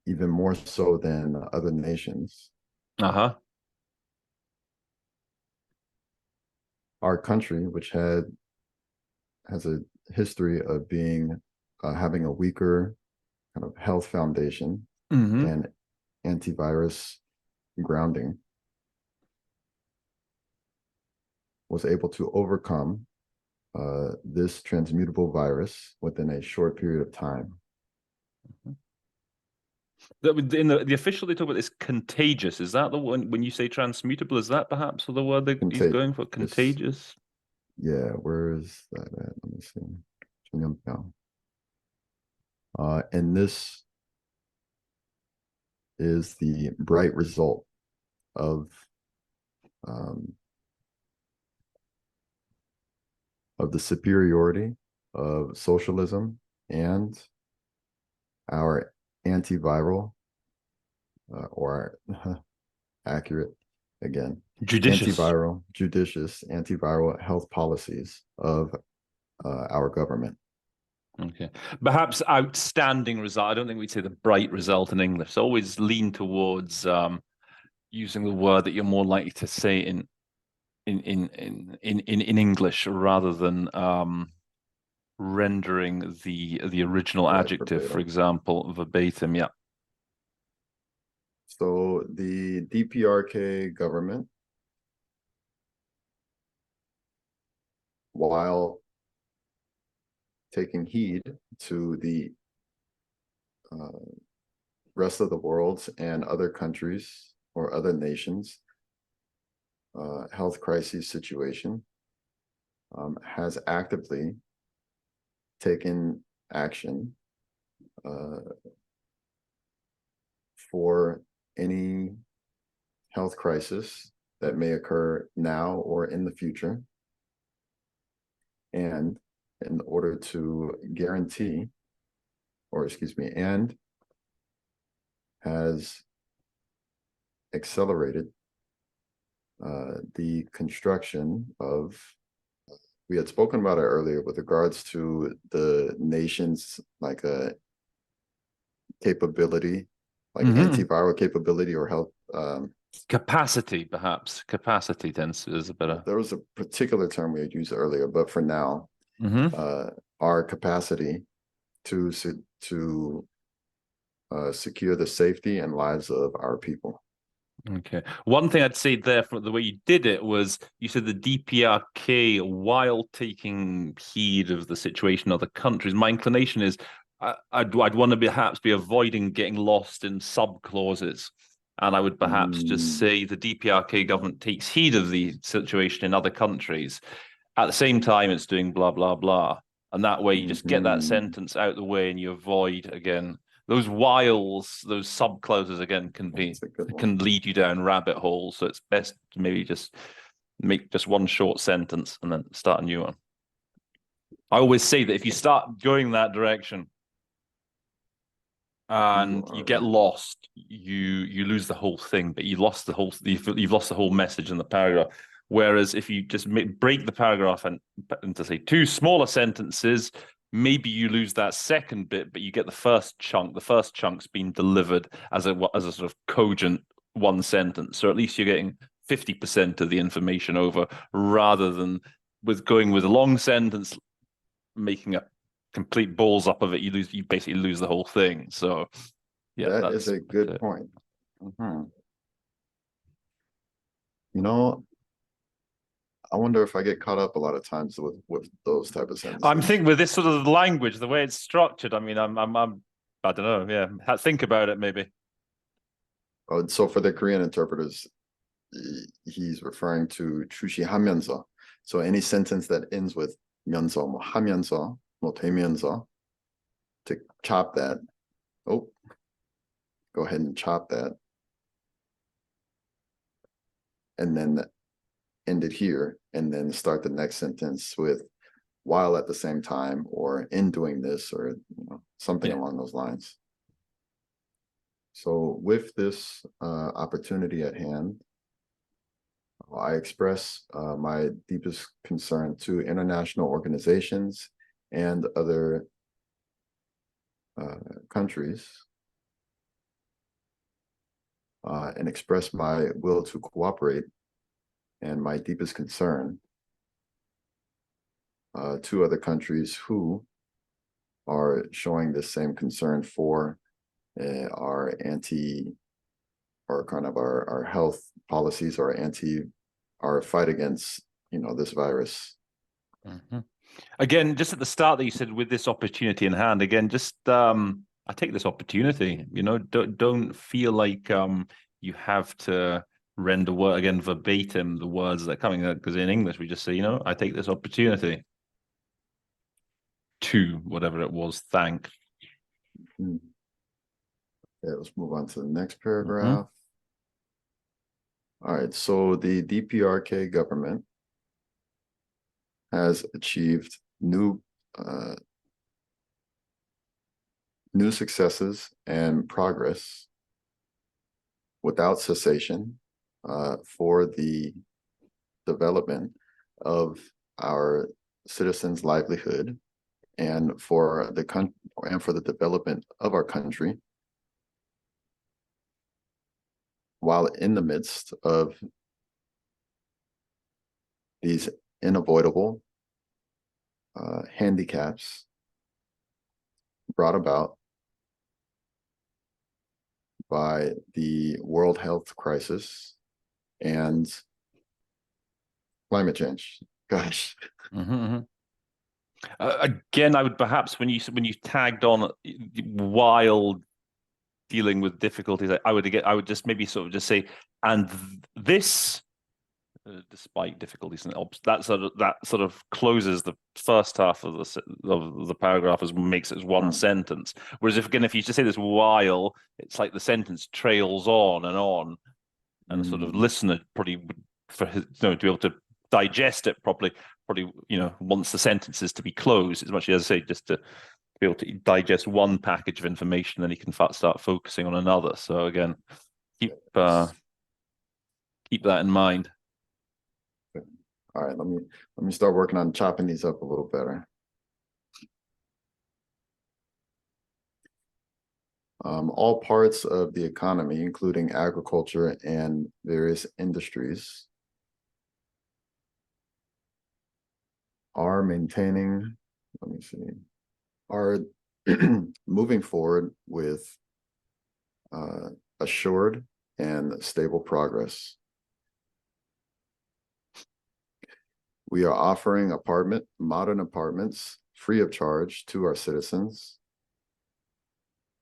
even more so than other nations, Uh-huh. our country, which has a history of being having a weaker kind of health foundation Mm-hmm. and antivirus grounding, was able to overcome this transmutable virus within a short period of time. In the official, they talk about this contagious. Is that the one when you say transmutable? Is that perhaps the word that he's going for? Contagious. Contagious. Yeah, where is that at? Let me see. And this is the bright result of um, the superiority of socialism and our antiviral or accurate again Judicious. judicious antiviral health policies of our government. Okay. Perhaps outstanding result. I don't think we'd say the bright result in English. So always lean towards using the word that you're more likely to say in English rather than rendering the original Right, adjective, for verbatim. example, verbatim. Yeah. So the DPRK government, while taking heed to the uh, rest of the world and other countries or other nations health crisis situation, has actively taken action for any health crisis that may occur now or in the future. And in order to guarantee, or excuse me, and has accelerated the construction of, we had spoken about it earlier with regards to the nation's like a capability, like Mm-hmm. antiviral capability or health. Capacity, perhaps. Capacity tends is a better. There was a particular term we had used earlier, but for now, Mm-hmm. our capacity to secure the safety and lives of our people. Okay. One thing I'd say there from the way you did it was you said the DPRK, while taking heed of the situation of the countries. My inclination is I'd want to perhaps be avoiding getting lost in sub clauses. And I would perhaps just say the DPRK government takes heed of the situation in other countries. At the same time, it's doing blah, blah, blah. And that way you just get that sentence out the way and you avoid, again, those whiles, those sub clauses again can lead you down rabbit holes. So it's best to maybe just make just one short sentence and then start a new one. I always say that if you start going that direction and you get lost, you lose the whole thing, but you lost the whole you've lost the whole message in the paragraph. Whereas if you just break the paragraph into say two smaller sentences, maybe you lose that second bit, but you get the first chunk. The first chunk's been delivered as a sort of cogent one sentence. So at least you're getting 50% of the information over, rather than with going with a long sentence, making a complete balls up of it. You basically lose the whole thing. So yeah, that is a good point. You know, I wonder if I get caught up a lot of times with those type of sentences. I'm thinking with this sort of language, the way it's structured. I mean, I don't know. Yeah, think about it maybe. Oh, so for the Korean interpreters, he's referring to 주시하면서. So any sentence that ends with 면서, 뭐 하면서, 뭐 되면서, to chop that. Oh, go ahead and chop that. And then end it here, and then start the next sentence with while at the same time, or in doing this, or something along those lines. So with this opportunity at hand, I express my deepest concern to international organizations and other countries, and express my will to cooperate and my deepest concern to other countries who are showing the same concern for our or kind of our health policies, or our fight against, this virus. Again, just at the start that you said, with this opportunity in hand, again, just I take this opportunity, don't feel like you have to render word again verbatim the words that are coming, because in English we just say, I take this opportunity to whatever it was, thank. Okay, let's move on to the next paragraph. All right, so the DPRK government has achieved new successes and progress without cessation for the development of our citizens' livelihood and for the development of our country, while in the midst of these unavoidable handicaps brought about by the world health crisis and climate change. Gosh. Again, I would perhaps, when you tagged on while dealing with difficulties, I would just maybe sort of just say, and this, despite difficulties, and that sort of closes the first half of the paragraph, as makes it as one sentence. Whereas if you just say this while, it's like the sentence trails on, and a sort of listener probably would, to be able to digest it properly, wants the sentences to be closed, as much as I say, just to be able to digest one package of information, then he can start focusing on another. So again, keep that in mind. All right, let me start working on chopping these up a little better. All parts of the economy, including agriculture and various industries, are moving forward with assured and stable progress. We are offering modern apartments free of charge to our citizens,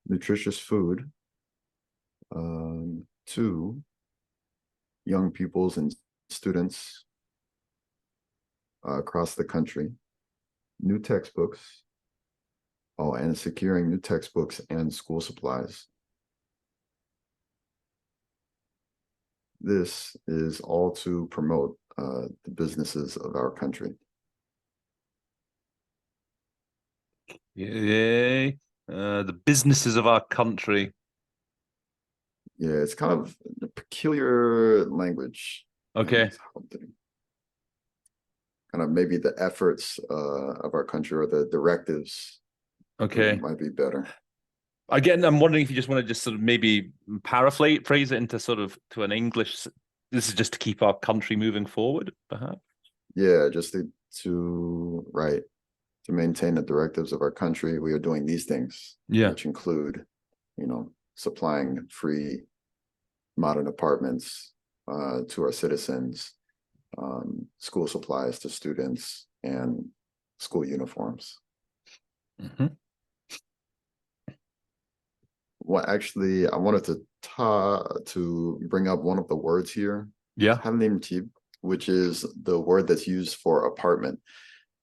nutritious food to young pupils and students across the country, new textbooks, and securing new textbooks and school supplies. This is all to promote the businesses of our country. Yay. The businesses of our country. Yeah, it's kind of a peculiar language. Okay. Kind of maybe the efforts of our country, or the directives. Okay. Might be better. Again, I'm wondering if you just want to just sort of maybe paraphrase it into to an English. This is just to keep our country moving forward, perhaps. Yeah, just to maintain the directives of our country. We are doing these things, which include, supplying free modern apartments to our citizens, school supplies to students, and school uniforms. Well, actually, I wanted to bring up one of the words here. Yeah. Which is the word that's used for apartment.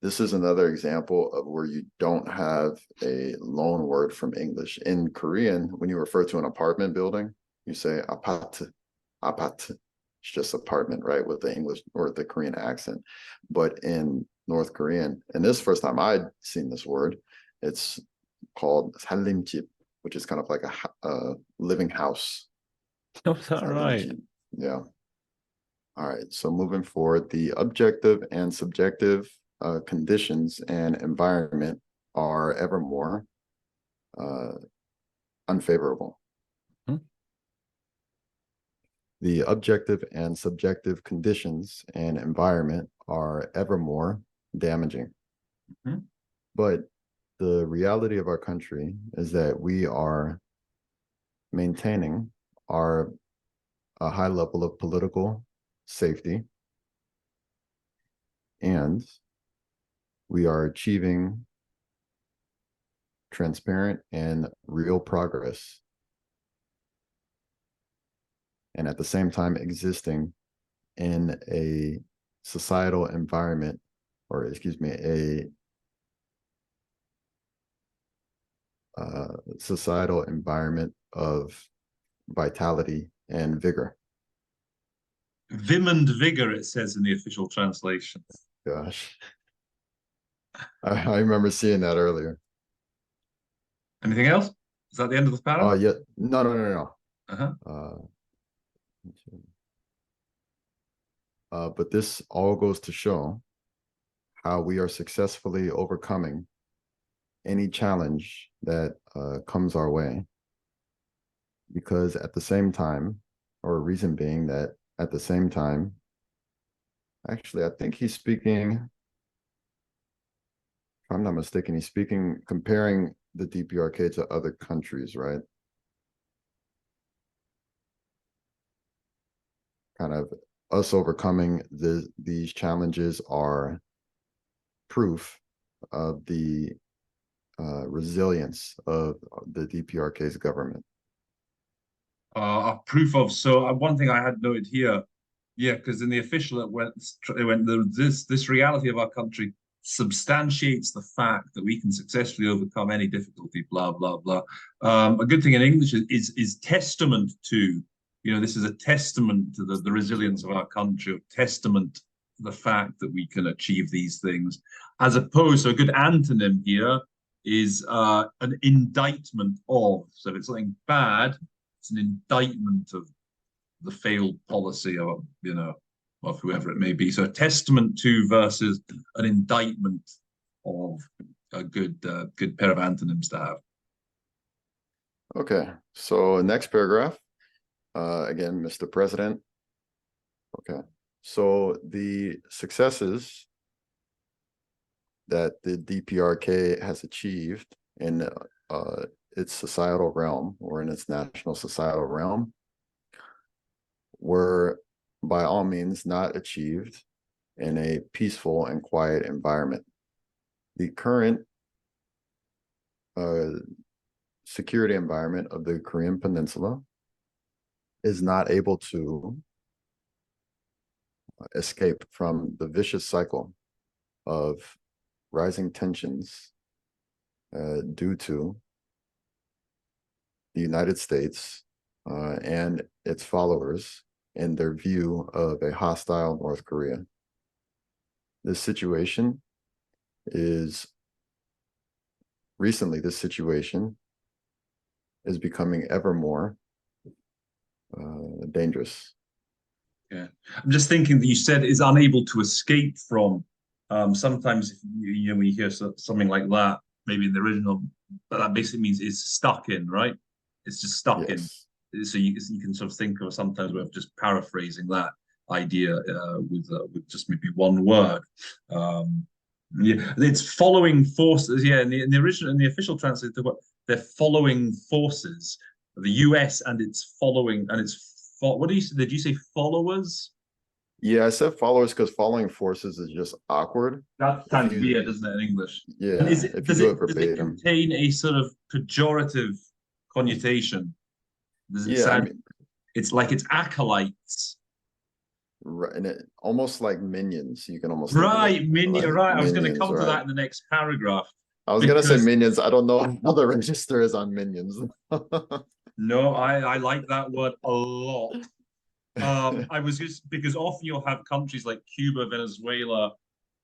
This is another example of where you don't have a loan word from English. In Korean, when you refer to an apartment building, you say 아파트. It's just apartment, right, with the English or the Korean accent. But in North Korean, and this is the first time I'd seen this word, it's called 살림집, which is kind of like a living house. Oh, is that right? Yeah. All right, so moving forward, the objective and subjective conditions and environment are ever more unfavorable. Hmm. The objective and subjective conditions and environment are ever more damaging. Hmm. But the reality of our country is that we are maintaining a high level of political safety, and we are achieving transparent and real progress, and at the same time existing in a societal environment, or excuse me, a societal environment of vitality and vigor. Vim and vigor, it says in the official translation. Gosh, I remember seeing that earlier. Anything else? Is that the end of the Oh, paragraph? yeah. No, no, no, no. Uh-huh. But this all goes to show how we are successfully overcoming any challenge that comes our way. Because at the same time, or reason being that at the same time, actually, I think he's speaking, if I'm not mistaken, he's speaking, comparing the DPRK to other countries, right? Kind of us overcoming these challenges are proof of the resilience of the DPRK's government. A proof of, so one thing I had noted here, yeah, because in the official it went this reality of our country substantiates the fact that we can successfully overcome any difficulty, blah blah blah. A good thing in English is testament to, this is a testament to the resilience of our country, a testament to the fact that we can achieve these things, as opposed to a good antonym here is an indictment of. So if it's something bad, it's an indictment of the failed policy of of whoever it may be. So a testament to versus an indictment of a good pair of antonyms to have. Okay, so next paragraph. Again, Mr. President. Okay, so the successes that the DPRK has achieved in its societal realm, or in its national societal realm, were by all means not achieved in a peaceful and quiet environment. The current security environment of the Korean Peninsula is not able to escape from the vicious cycle of rising tensions due to the United States and its followers in their view of a hostile North Korea. This situation is becoming ever more dangerous. Yeah, I'm just thinking that you said is unable to escape from. Sometimes when you hear something like that, maybe in the original, but that basically means it's stuck in, right? It's just stuck in. Yes. So you can sort of think of sometimes we're just paraphrasing that idea with just maybe one word. Yeah, it's following forces. Yeah, in the original, in the official translation, they're following forces. The U.S. and its following and its what did you say followers? Yeah, I said followers because following forces is just awkward. That sounds weird, doesn't it, in English? And Yeah, if you do it does it verbatim. contain a sort of pejorative connotation? Does it Yeah, I sound mean, it's like it's acolytes? right, and it almost like minions. You can almost think of it Right, minion. like Right, I was going to minions, come to right? that in the next paragraph I was gonna say because minions. I don't know how the register is on minions. no, I like that word a lot. I was just because often you'll have countries like Cuba, Venezuela,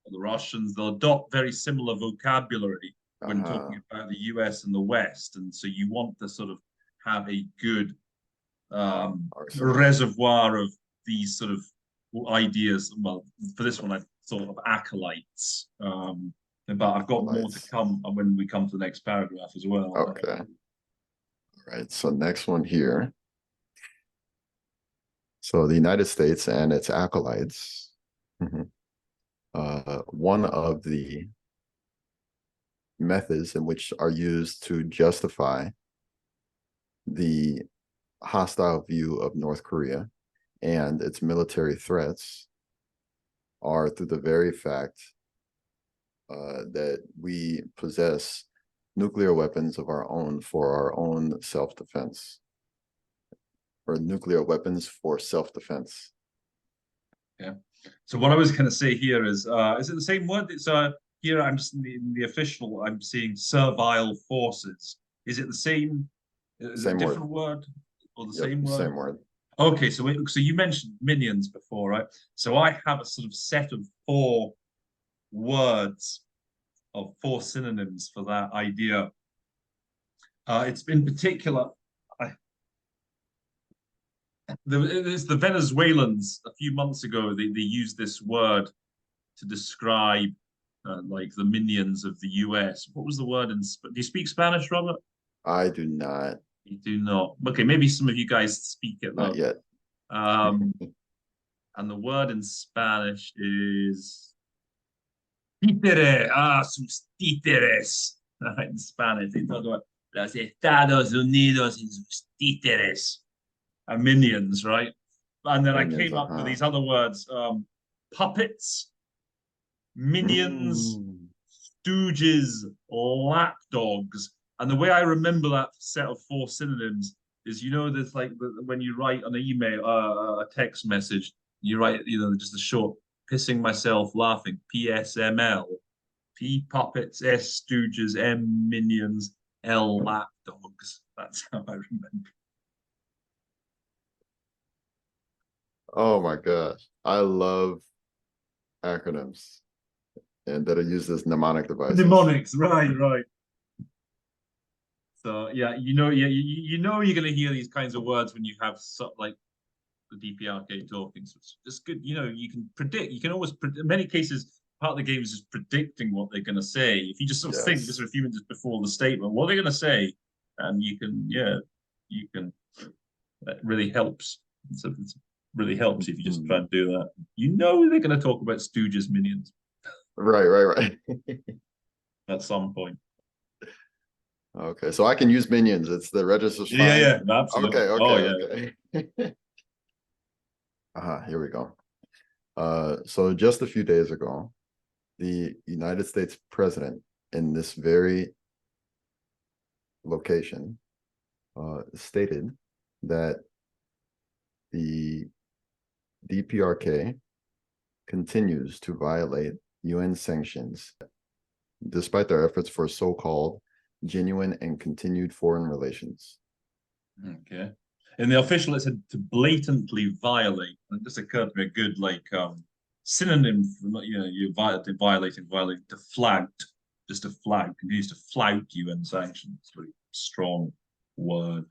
or the Russians, they'll adopt very similar vocabulary when talking about the US and the West. And so you want to sort of have a good reservoir of these sort of ideas. Well, for this one, I thought of acolytes. But I've got more to come when we come to the next paragraph as well. Okay. All right. So next one here. So the United States and its acolytes. One of the methods in which are used to justify the hostile view of North Korea and its military threats are through the very fact that we possess nuclear weapons of our own for our own self-defense, or nuclear weapons for self-defense. Yeah. So what I was going to say here is it the same word? It's here I'm just in the official. I'm seeing servile forces. Is it the same? Is it a different word or the same word? Same word. Okay, so you mentioned minions before, right? So I have a sort of set of 4 words of 4 synonyms for that idea. It's in particular, it's the Venezuelans a few months ago. They used this word to describe like the minions of the US. What was the word in? Do you speak Spanish, Robert? I do not. You do not. Okay, maybe some of you guys speak it though. Not yet. And the word in Spanish is títere. Sus títeres. In Spanish, they talk about los Estados Unidos y sus títeres. And minions, right? And then minions, I came up with these other words: puppets, minions, stooges, lapdogs. And the way I remember that set of 4 synonyms is, there's like when you write an email, a text message, you write, just a short pissing myself laughing, PSML, P puppets, S stooges, M minions, L lapdogs. That's how I remember. Oh my gosh. I love acronyms and that are used as mnemonic devices. Mnemonics, right. So yeah, you're gonna hear these kinds of words when you have like the DPRK talking. So it's just good, you can predict. You can always predict. In many cases, part of the game is just predicting what they're gonna say. If you just sort of think just a few minutes before the statement, what they're gonna say, and you can. That really helps. So it really helps if you just try and do that. They're gonna talk about Stooges minions. Right. At some point. Okay, so I can use minions. It's the register's fine. Yeah, absolutely. Okay. Here we go. So just a few days ago, the United States president in this very location stated that the DPRK continues to violate UN sanctions despite their efforts for so-called genuine and continued foreign relations. Okay. In the official, it said to blatantly violate. And it just occurred to me a good synonym for you violating, to flout, just to flout, continues to flout UN sanctions. Really strong word.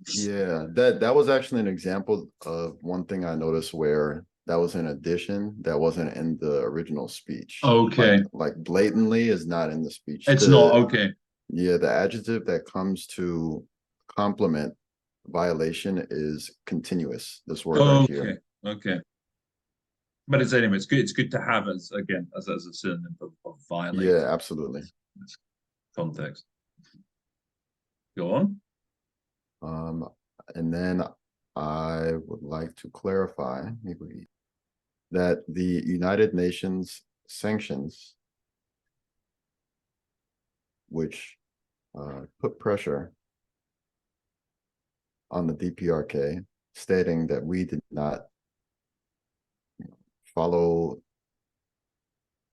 Yeah, that was actually an example of one thing I noticed where that was an addition that wasn't in the original speech. Okay. Like blatantly is not in the speech. It's not, okay. Yeah, the adjective that comes to complement violation is continuous. This word right here. Okay. But it's anyway, it's good to have as a synonym of violate. Yeah, absolutely. Context. Go on. And then I would like to clarify that the United Nations sanctions, which put pressure on the DPRK, stating that we did not follow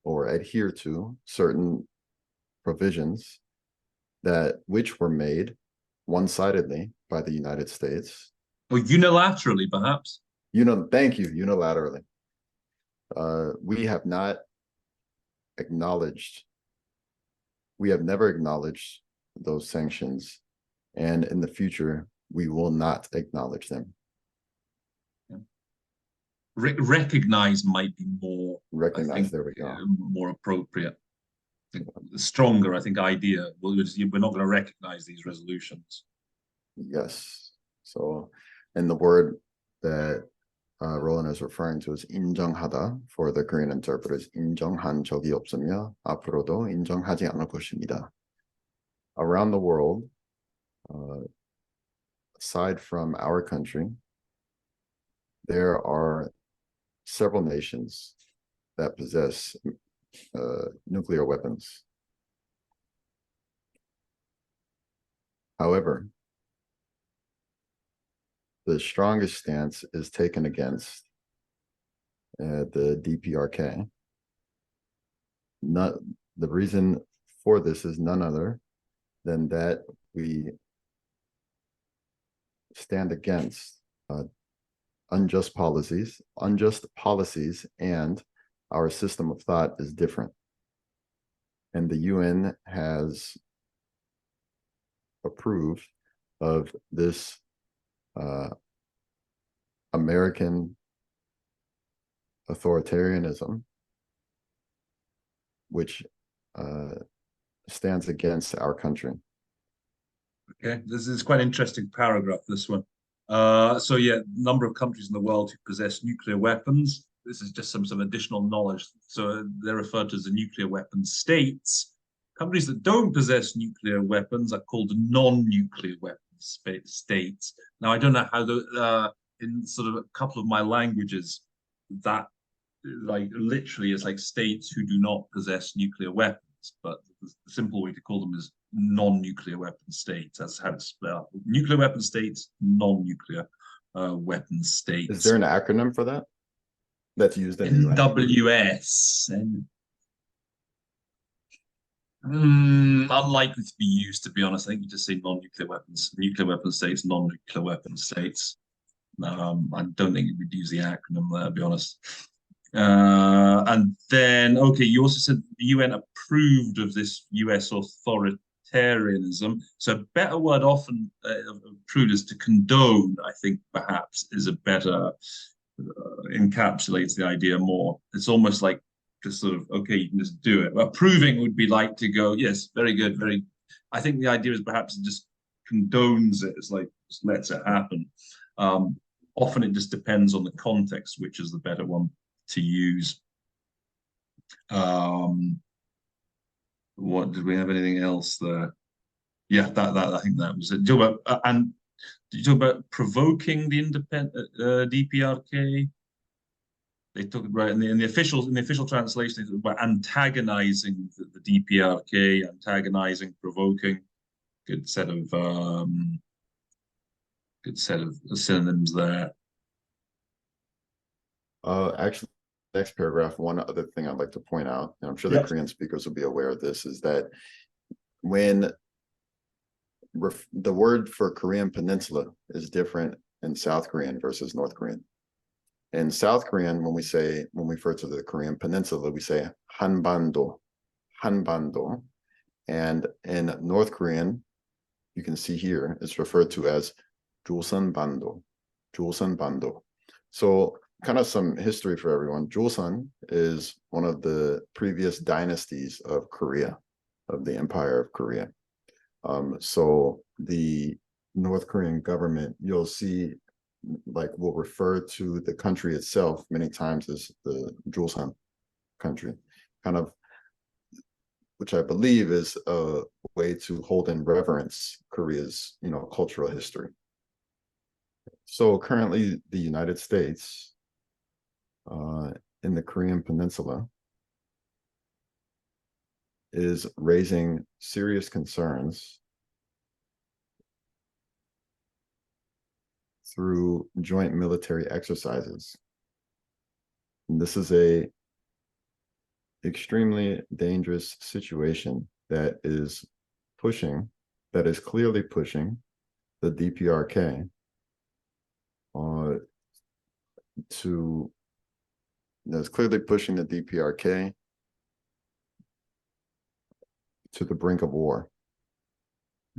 or adhere to certain provisions which were made one-sidedly by the United States. Or unilaterally, perhaps. Thank you, unilaterally. We have never acknowledged those sanctions, and in the future, we will not acknowledge them. Recognize might be more, I Recognize, think, there we go. more appropriate. I think the stronger, I think, idea. We're not going to recognize these resolutions. Yes. So, and the word that Roland is referring to is 인정하다 for the Korean interpreters. 인정한 적이 없으며 앞으로도 인정하지 않을 것입니다. Around the world, aside from our country, there are several nations that possess nuclear weapons. However, the strongest stance is taken against the DPRK. The reason for this is none other than that we stand against unjust policies, and our system of thought is different. And the UN has approved of this American authoritarianism, which stands against our country. Okay, this is quite an interesting paragraph, this one. So yeah, number of countries in the world who possess nuclear weapons. This is just some additional knowledge. So they're referred to as the nuclear weapon states. Countries that don't possess nuclear weapons are called non-nuclear weapons states. Now, I don't know how in sort of a couple of my languages, that like literally is like states who do not possess nuclear weapons, but the simple way to call them is non-nuclear weapon states. That's how it's spelled. Nuclear weapon states, non-nuclear weapon states. Is there an acronym for that that's used in NWS? Unlikely to be used, to be honest. I think you just say non-nuclear weapons, nuclear weapon states, non-nuclear weapon states. I don't think you would use the acronym there, to be honest. And then, okay, you also said the UN approved of this US authoritarianism. So a better word often approved is to condone, I think perhaps is a better, encapsulates the idea more. It's almost like just sort of, okay, you can just do it. But approving would be like to go, yes, very good, very. I think the idea is perhaps it just condones it. It's like, just lets it happen. Often it just depends on the context, which is the better one to use. What did we have? Anything else there? Yeah, that I think that was it. Did you talk about provoking the independent DPRK? They talk about in the official translation, they talk about antagonizing the DPRK, antagonizing, provoking. Good set of synonyms there. Actually, next paragraph, one other thing I'd like to point out, and I'm sure the Korean speakers will be aware of this, is that when the word for Korean Peninsula is different in South Korean versus North Korean. In South Korean, when we refer to the Korean Peninsula, we say Hanbando, Hanbando. And in North Korean, you can see here, it's referred to as Joseonbando, Joseonbando. So kind of some history for everyone. Joseon is one of the previous dynasties of Korea, of the Empire of Korea. So the North Korean government, you'll see, like, will refer to the country itself many times as the Joseon country, kind of, which I believe is a way to hold in reverence Korea's, cultural history. So currently, the United States in the Korean Peninsula is raising serious concerns through joint military exercises. And this is a extremely dangerous situation that is clearly pushing the DPRK that's clearly pushing the DPRK to the brink of war.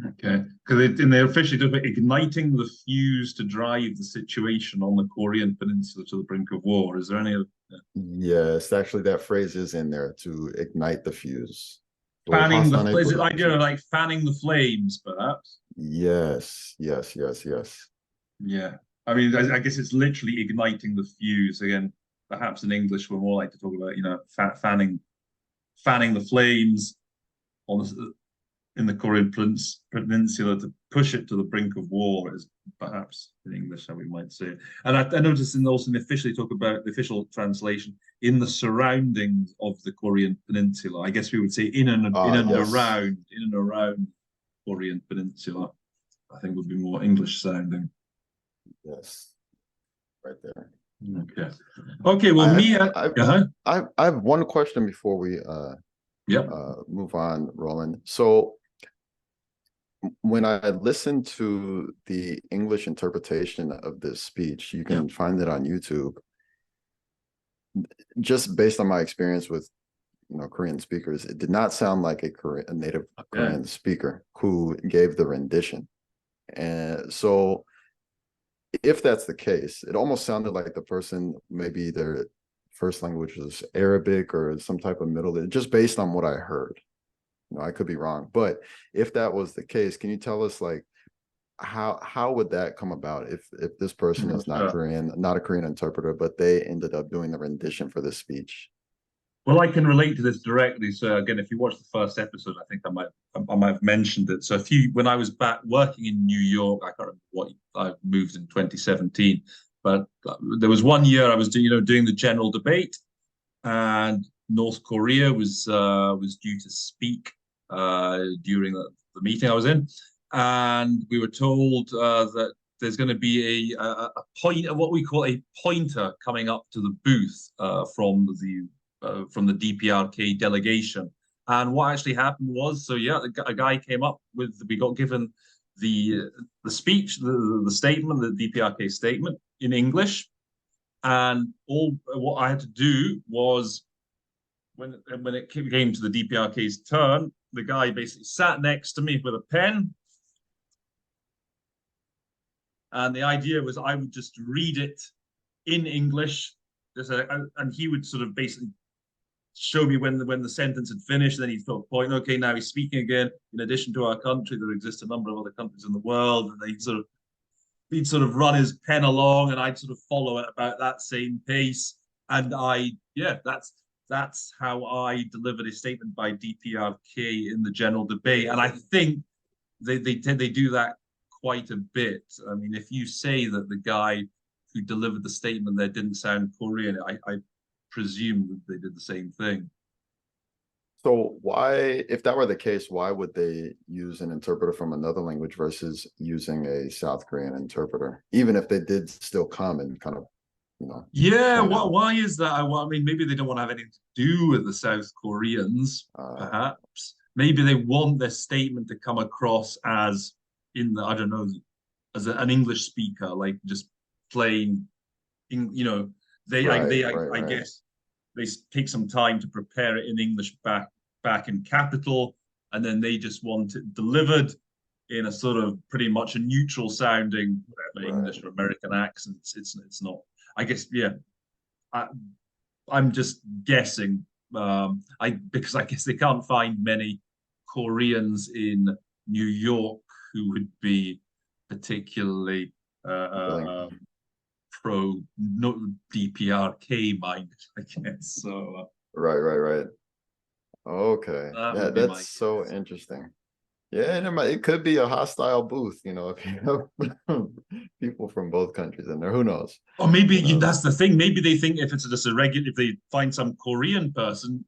Okay, because they officially talk about igniting the fuse to drive the situation on the Korean Peninsula to the brink of war. Is there any Yes, actually, that phrase is in there, to ignite the fuse. fanning the? Is it idea of like fanning the flames, perhaps? Yes, yes, yes, yes. Yeah, I mean, I guess it's literally igniting the fuse again. Perhaps in English, we're more like to talk about, fanning the flames on in the Korean Peninsula to push it to the brink of war, is perhaps in English how we might say it. And I noticed also in the officially talk about the official translation in the surroundings of the Korean Peninsula. I guess we would say in and Yes. around Korean Peninsula. I think would be more English sounding. Yes, right there. Okay. Okay. Well, I have one question before we move on, Roland. So when I listened to the English interpretation of this speech, you can find it on YouTube. Just based on my experience with Korean speakers, it did not sound like a native Korean speaker who gave the rendition. And so if that's the case, it almost sounded like the person, maybe their first language was Arabic or some type of just based on what I heard. I could be wrong, but if that was the case, can you tell us like how would that come about if this person is not Korean, not a Korean interpreter, but they ended up doing the rendition for this speech? Well, I can relate to this directly. So again, if you watch the first episode, I think I might have mentioned it. So when I was back working in New York, I can't remember what I moved in 2017, but there was one year I was doing the general debate, and North Korea was due to speak during the meeting I was in, and we were told that there's going to be a point, what we call a pointer, coming up to the booth from the DPRK delegation. And what actually happened was, so yeah, a guy came up we got given the speech, the statement, the DPRK statement in English, and what I had to do was, when it came to the DPRK's turn, the guy basically sat next to me with a pen, and the idea was I would just read it in English, and he would sort of basically show me when the sentence had finished. Then he'd sort of point, okay, now he's speaking again. In addition to our country, there exist a number of other countries in the world, and he'd sort of run his pen along, and I'd sort of follow it about that same pace. And that's how I delivered a statement by DPRK in the general debate. And I think they do that quite a bit. I mean, if you say that the guy who delivered the statement there didn't sound Korean, I presume that they did the same thing. So why, if that were the case, why would they use an interpreter from another language versus using a South Korean interpreter, even if they did still come and kind of, Yeah, why is that? I mean, maybe they don't want to have anything to do with the South Koreans, perhaps. Maybe they want their statement to come across as I don't know, as an English speaker, like just plain, I guess they take some time to prepare it in English back in capital, and then they just want it delivered in a sort of pretty much a neutral sounding English or American accent. It's not. I guess, yeah. I'm just guessing. Because I guess they can't find many Koreans in New York who would be particularly pro DPRK minded, I guess. So right. Okay, that's so interesting. Yeah, and it could be a hostile booth, if you have people from both countries in there. Who knows? Or maybe that's the thing. Maybe they think if it's just if they find some Korean person,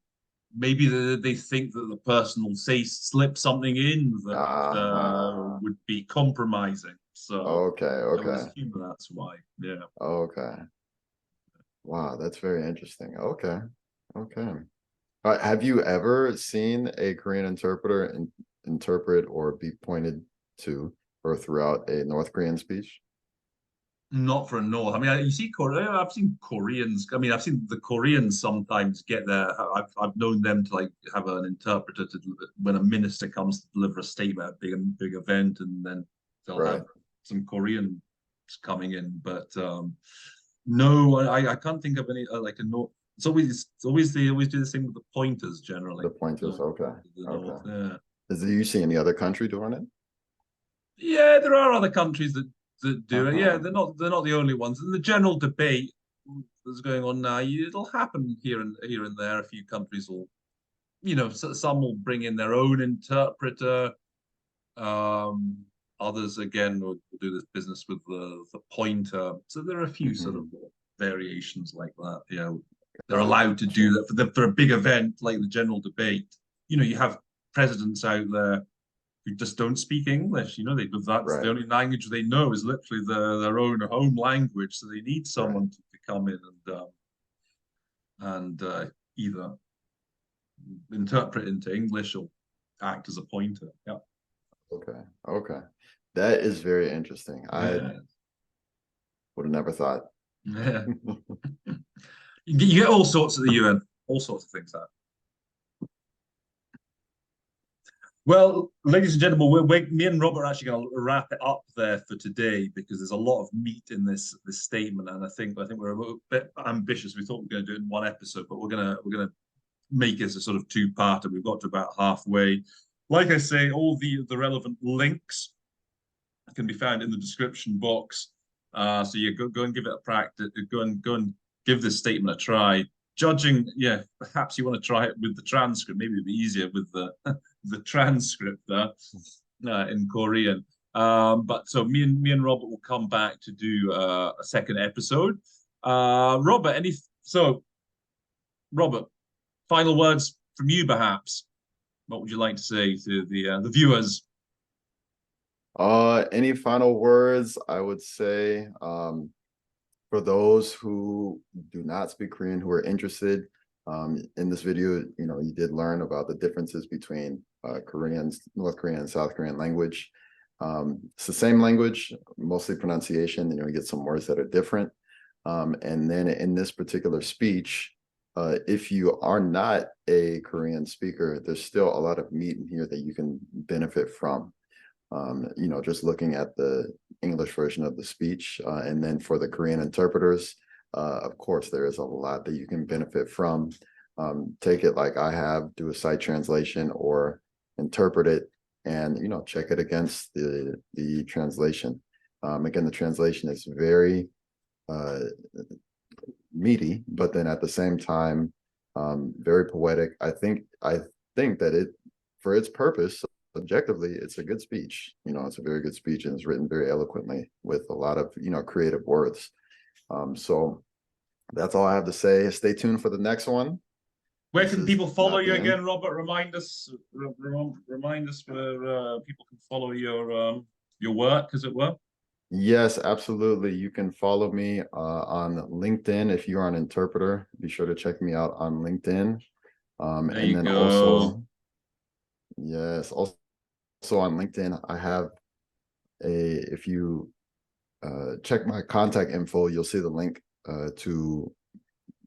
maybe they think that the person will slip something in that would be compromising. So okay. I would assume that's why. Yeah. Okay. Wow, that's very interesting. Okay. Have you ever seen a Korean interpreter interpret or be pointed to or throughout a North Korean speech? Not for a North. I mean, you see Korea. I've seen Koreans. I mean, I've seen the Koreans sometimes get there. I've known them to like have an interpreter to when a minister comes to deliver a statement at a big event, and then they'll Right. have some Koreans coming in. But no, I can't think of any like a North. They always do the same with the pointers generally. The pointers. Okay. The North, yeah. Do you see any other country doing it? Yeah, there are other countries that do it. Yeah, Uh-huh. they're not the only ones. And the general debate that's going on now, it'll happen here and there. A few countries will, some will bring in their own interpreter. Others again will do this business with the pointer. So there are a few sort of variations like that. Yeah, they're allowed to do that for a big event like the general debate. You have presidents out there who just don't speak English. That's the only language they know is literally their own home language. So they need someone to come in and either interpret into English or act as a pointer. Yeah. Okay. That is very interesting. I would have never thought. Yeah. You get all sorts at the UN, all sorts of things. Well, ladies and gentlemen, me and Robert are actually going to wrap it up there for today because there's a lot of meat in this statement, and I think we're a bit ambitious. We thought we were going to do it in one episode, but we're gonna make it a sort of two-parter. We've got to about halfway. Like I say, all the relevant links can be found in the description box. So you go and give it a practice. Go and give this statement a try. Judging, perhaps you want to try it with the transcript. Maybe it'd be easier with the transcript there in Korean. But so me and Robert will come back to do a second episode. Robert, Robert, final words from you, perhaps. What would you like to say to the viewers? Any final words? I would say, for those who do not speak Korean, who are interested, in this video, you did learn about the differences between North Korean and South Korean language. It's the same language, mostly pronunciation. You get some words that are different. And then in this particular speech, if you are not a Korean speaker, there's still a lot of meat in here that you can benefit from. Just looking at the English version of the speech, and then for the Korean interpreters, of course, there is a lot that you can benefit from. Take it like I have, do a site translation or interpret it, and check it against the translation. Again, the translation is very meaty, but then at the same time, very poetic. I think that it, for its purpose, objectively, it's a good speech. It's a very good speech, and it's written very eloquently with a lot of creative words. So that's all I have to say. Stay tuned for the next one. Where can people follow you again, Robert? Remind us where people can follow your work, as it were. Yes, absolutely. You can follow me on LinkedIn. If you're an interpreter, be sure to check me out on LinkedIn. And then also, yes, also on LinkedIn, I have if you check my contact info, you'll see the link to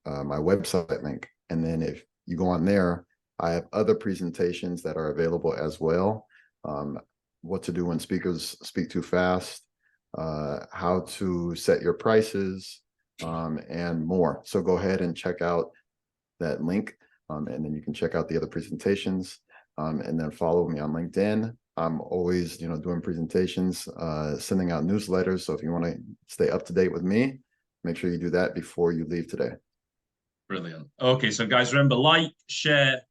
my website link. And then if you go on there, I have other presentations that are available as well. What to do when speakers speak too fast, how to set your prices, and more. So go ahead and check out that link, and then you can check out the other presentations, and then follow me on LinkedIn. I'm always, doing presentations, sending out newsletters. So if you want to stay up to date with me, make sure you do that before you leave today. Brilliant. Okay, so guys, remember, like, share,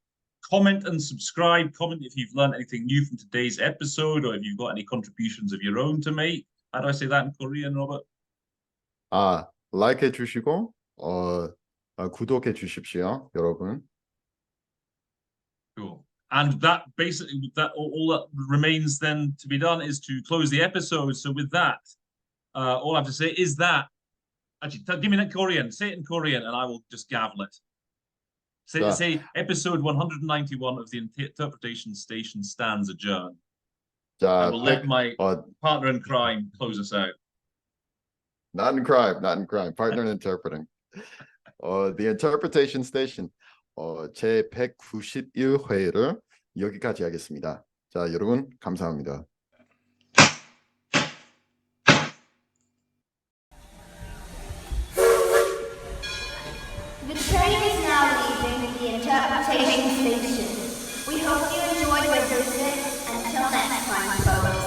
comment, and subscribe. Comment if you've learned anything new from today's episode, or if you've got any contributions of your own to make. How do I say that in Korean, Robert? like 해주시고, 구독해 주십시오, 여러분. Cool. And that basically, all that remains then to be done is to close the episode. So with that, all I have to say is that, actually, give me that Korean. Say it in Korean, and I will just gavel it. Say episode 191 of the interpretation station stands adjourned. I will let my partner in crime close us out. Not in crime, not in crime. Partner in interpreting. The interpretation station. 제 191회를 여기까지 하겠습니다. 자, 여러분 감사합니다. The train is now leaving the interpretation station. We hope you enjoyed your visit. Until next time, folks.